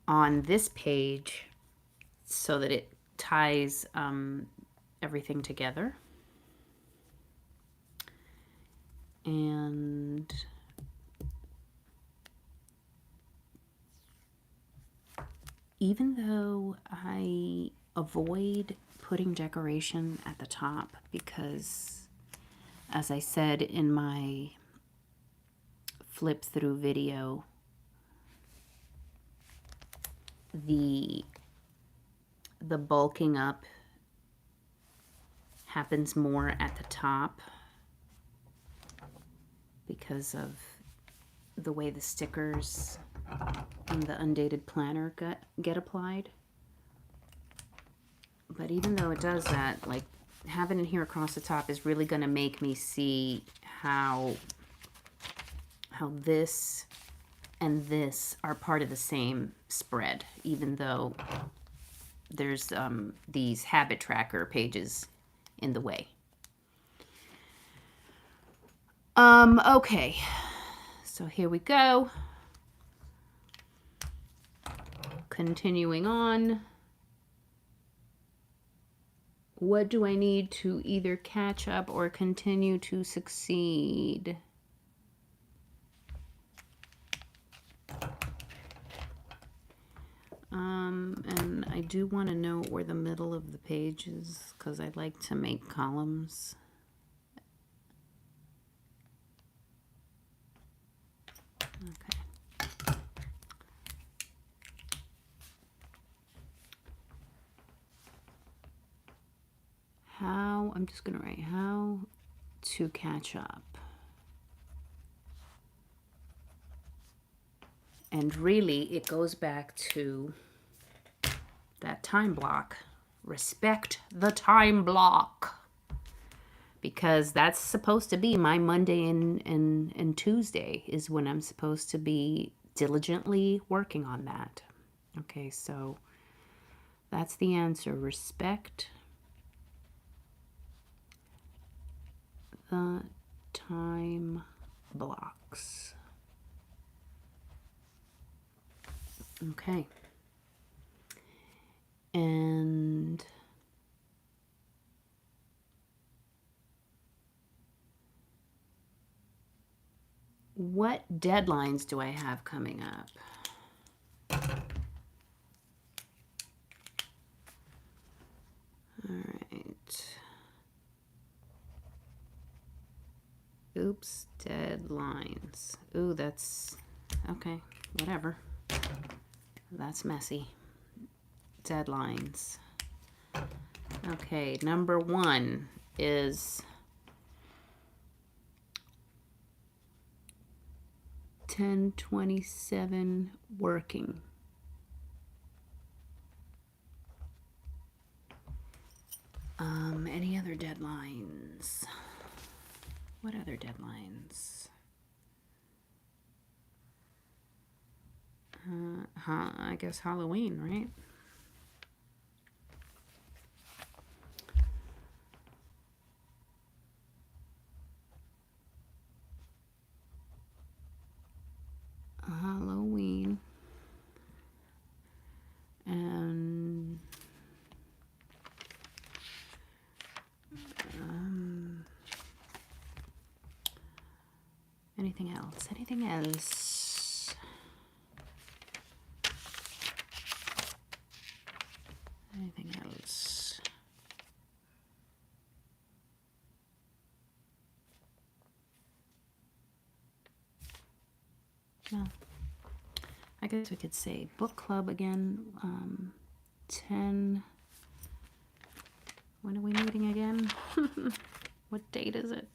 on this page so that it ties everything together. And even though I avoid putting decoration at the top because, as I said in my flip through video, the bulking up happens more at the top because of the way the stickers and the undated planner get applied. But even though it does that, like having it here across the top is really going to make me see how this and this are part of the same spread, even though there's these habit tracker pages in the way. Okay, so here we go. Continuing on. What do I need to either catch up or continue to succeed? And I do want to know where the middle of the page is because I like to make columns. Okay. How I'm just going to write how to catch up. And really, it goes back to that time block. Respect the time block. Because that's supposed to be my Monday and Tuesday is when I'm supposed to be diligently working on that. Okay, so that's the answer. Respect the time blocks. Okay. And what deadlines do I have coming up? All right. Oops, deadlines. Ooh, that's okay, whatever. That's messy. Deadlines. Okay, number 1 is 10/27 working. Any other deadlines? What other deadlines? I guess Halloween, right? Halloween. And anything else? Anything else? Anything else? No. I guess we could say book club again. 10. When are we meeting again? What date is it?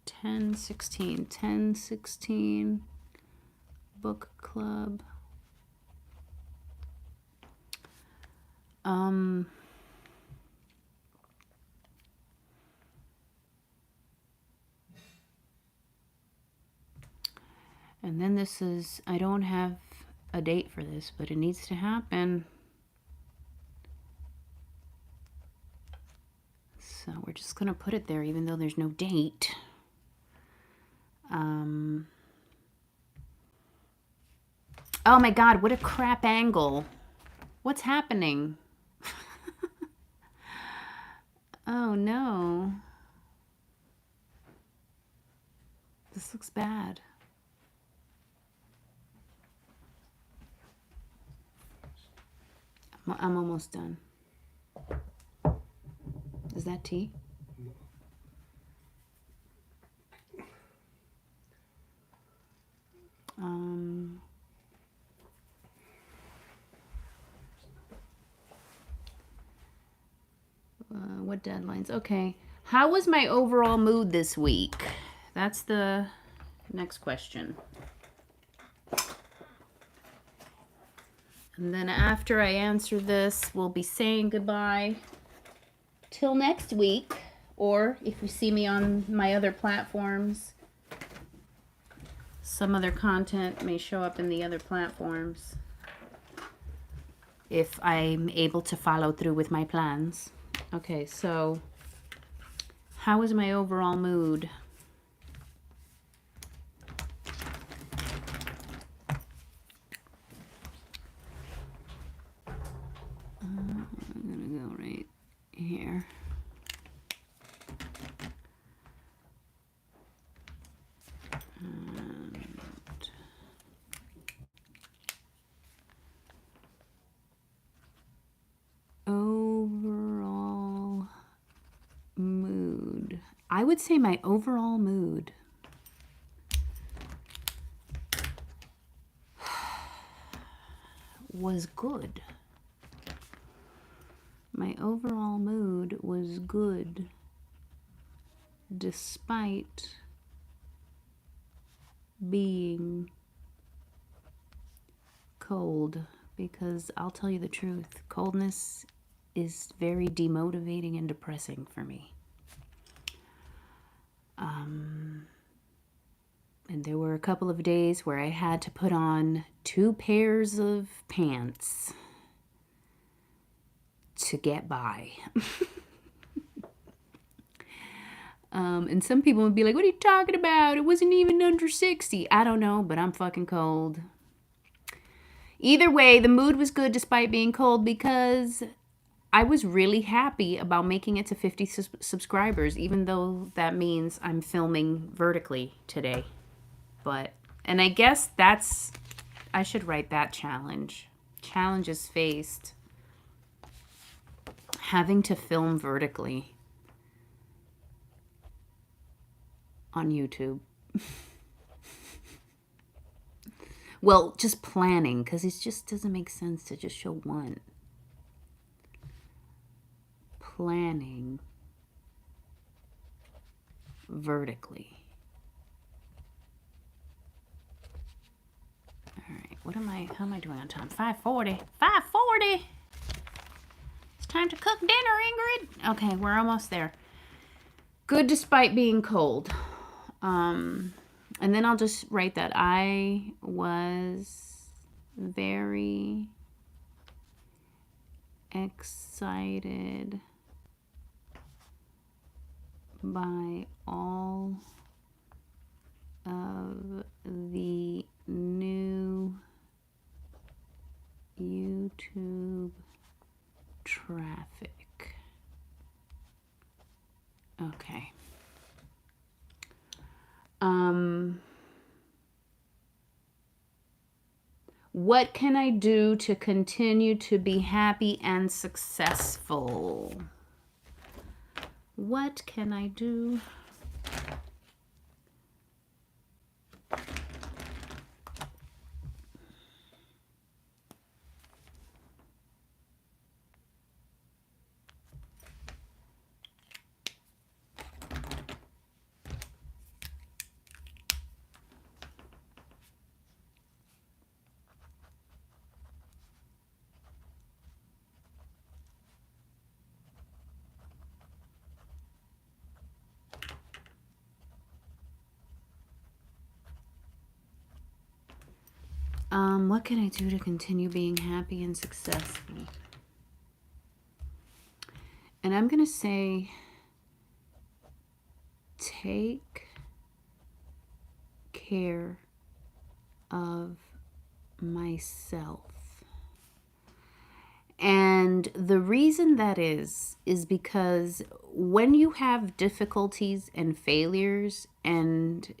10/16. 10/16 book club. And then this is, I don't have a date for this, but it needs to happen. So we're just going to put it there even though there's no date. Oh my God, what a crap angle. What's happening? Oh no. This looks bad. I'm almost done. Is that tea? What deadlines? Okay. How was my overall mood this week? That's the next question. And then after I answer this, we'll be saying goodbye till next week. Or if you see me on my other platforms, some other content may show up in the other platforms if I'm able to follow through with my plans. Okay, so how is my overall mood? I'm gonna go right here. Overall mood. I would say my overall mood was good. my overall mood was good despite being cold, because I'll tell you the truth, coldness is very demotivating and depressing for me. And there were a couple of days where I had to put on 2 pairs of pants to get by. And some people would be like, what are you talking about? It wasn't even under 60. I don't know, but I'm fucking cold. Either way, the mood was good despite being cold because I was really happy about making it to 50 subscribers, even though that means I'm filming vertically today. And I guess I should write that challenge. Challenges faced. Having to film vertically on YouTube. Well, just planning, because it just doesn't make sense to just show one. Planning vertically. All right, how am I doing on time? 5:40. 5:40. It's time to cook dinner, Ingrid. Okay, we're almost there. Good despite being cold. And then I'll just write that I was very excited by all of the new YouTube traffic. Okay. What can I do to continue to be happy and successful? What can I do? What can I do to continue being happy and successful? And I'm going to say, take care of myself. And the reason that is because when you have difficulties and failures and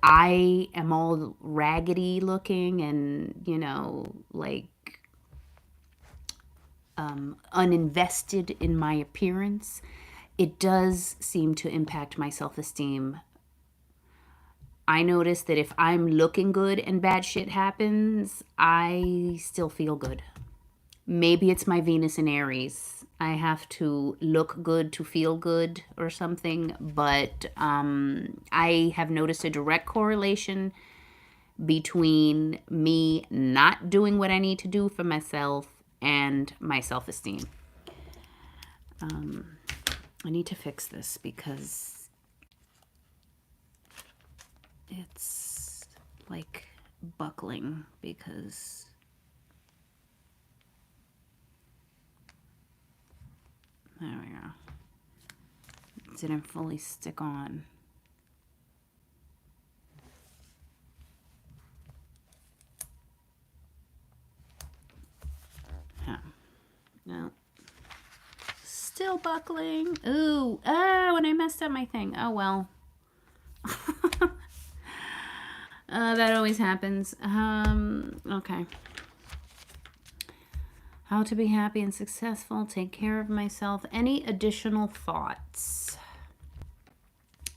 I am all raggedy looking and, uninvested in my appearance, it does seem to impact my self-esteem. I notice that if I'm looking good and bad shit happens, I still feel good. Maybe it's my Venus in Aries. I have to look good to feel good or something, but I have noticed a direct correlation between me not doing what I need to do for myself and my self-esteem. I need to fix this because it's like buckling because there we go. It didn't fully stick on. Huh. No. Still buckling. Ooh. Oh, and I messed up my thing. Oh, well. That always happens. Okay. How to be happy and successful. Take care of myself. Any additional thoughts?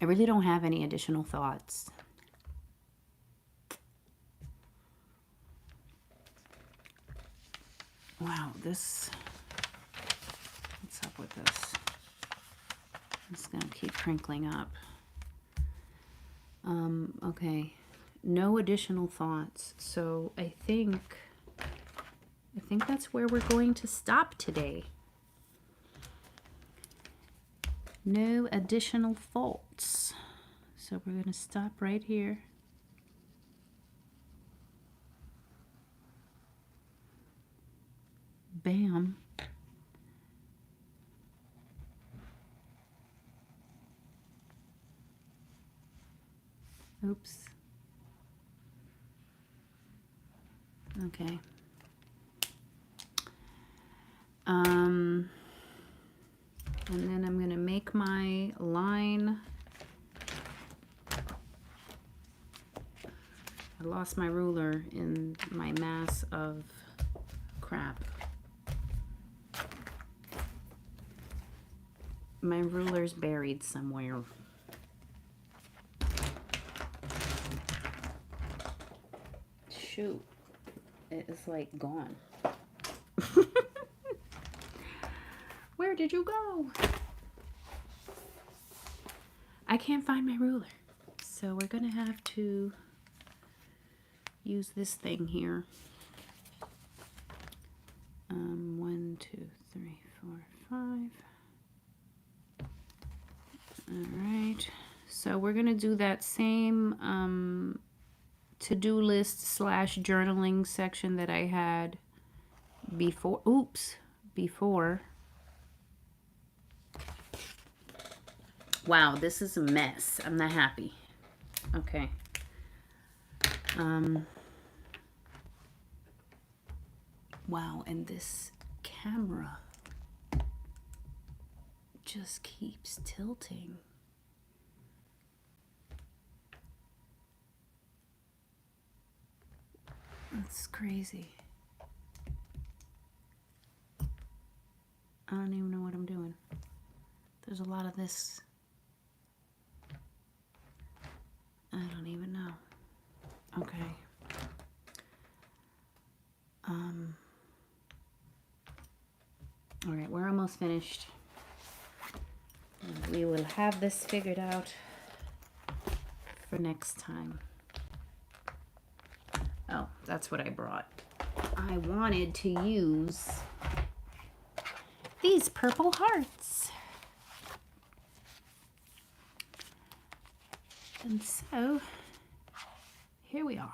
I really don't have any additional thoughts. Wow, this, what's up with this? It's gonna keep crinkling up. Okay, no additional thoughts. So I think that's where we're going to stop today. No additional thoughts. So we're gonna stop right here. Bam. Oops. Okay. And then I'm going to make my line. I lost my ruler in my mass of crap. My ruler's buried somewhere. Shoot. It is like gone. Where did you go? I can't find my ruler. So we're gonna have to use this thing here. 1, 2, 3, 4, 5. All right. So we're gonna do that same to-do list / journaling section that I had before. Oops, before. Wow, this is a mess. I'm not happy. Okay. Wow, and this camera just keeps tilting. That's crazy. I don't even know what I'm doing. There's a lot of this. I don't even know. Okay. All right, we're almost finished. And we will have this figured out for next time. Oh, that's what I brought. I wanted to use these purple hearts. And so, here we are.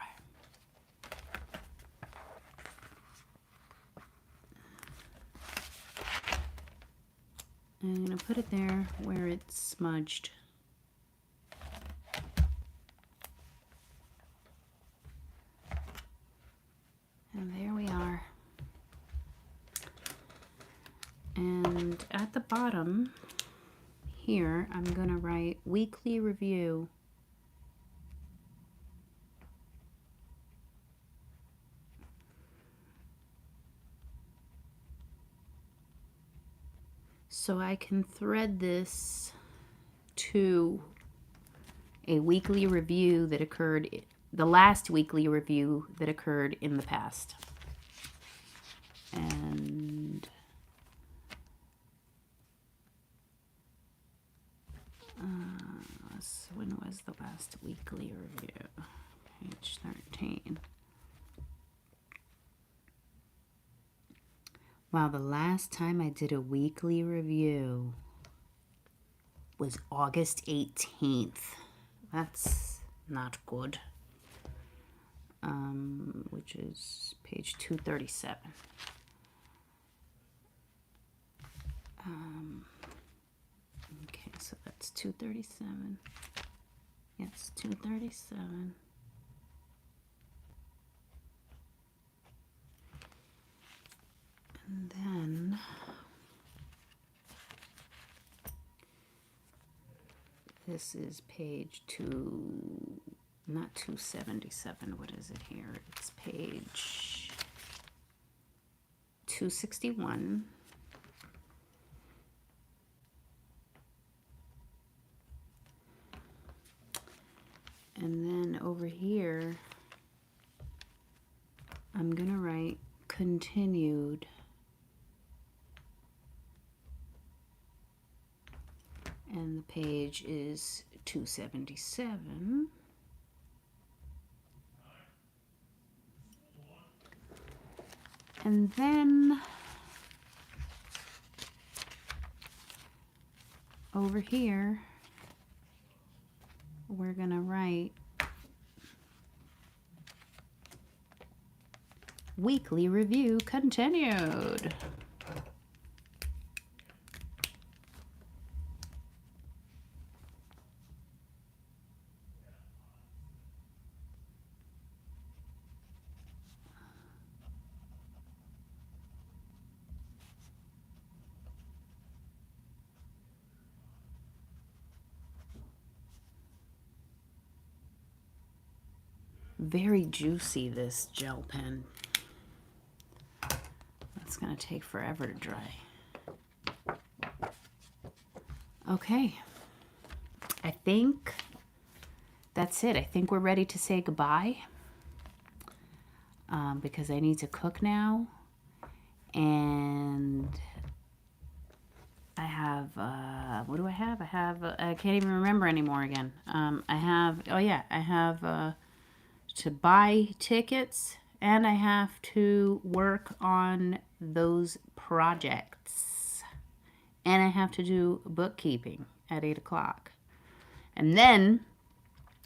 I'm going to put it there where it's smudged. And there we are. And at the bottom here, I'm going to write weekly review. So I can thread this to a weekly review that occurred, the last weekly review that occurred in the past. And when was the last weekly review? Page 13. Wow, the last time I did a weekly review was August 18th. That's not good. Which is page 237. Okay, so that's 237. Yes, 237. And then this is page not 277, what is it here? It's page 261. And then over here, I'm gonna write continued And the page is 277. And then over here, we're going to write weekly review continued. Very juicy, this gel pen. It's going to take forever to dry. Okay. I think that's it. I think we're ready to say goodbye. Because I need to cook now. And I have, what do I have? I can't even remember anymore again. I have to buy tickets, and I have to work on those projects, and I have to do bookkeeping at 8 o'clock. And then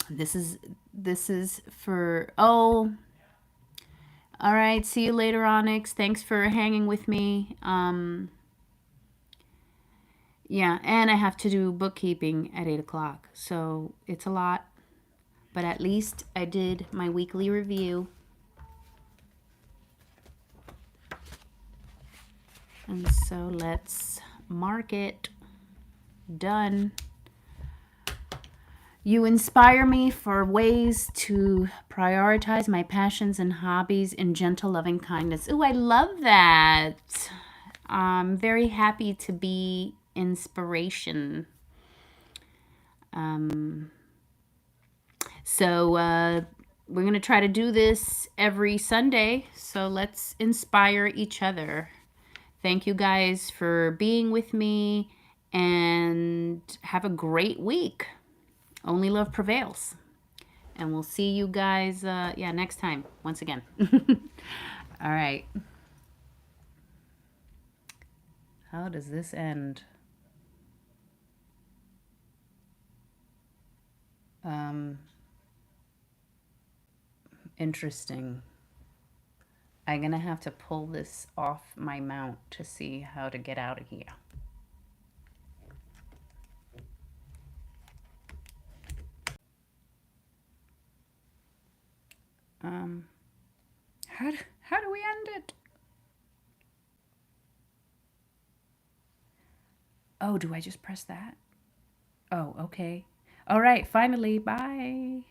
this is for, all right, see you later, Onyx. Thanks for hanging with me. Yeah, and I have to do bookkeeping at 8 o'clock, so it's a lot. But at least I did my weekly review. And so let's mark it. Done. You inspire me for ways to prioritize my passions and hobbies in gentle, loving kindness. Ooh, I love that. I'm very happy to be inspiration. So we're going to try to do this every Sunday. So let's inspire each other. Thank you guys for being with me, and have a great week. Only love prevails. And we'll see you guys, next time, once again. All right. How does this end? Interesting. I'm going to have to pull this off my mount to see how to get out of here. How do we end it? Oh, do I just press that? Oh, okay. All right, finally, bye.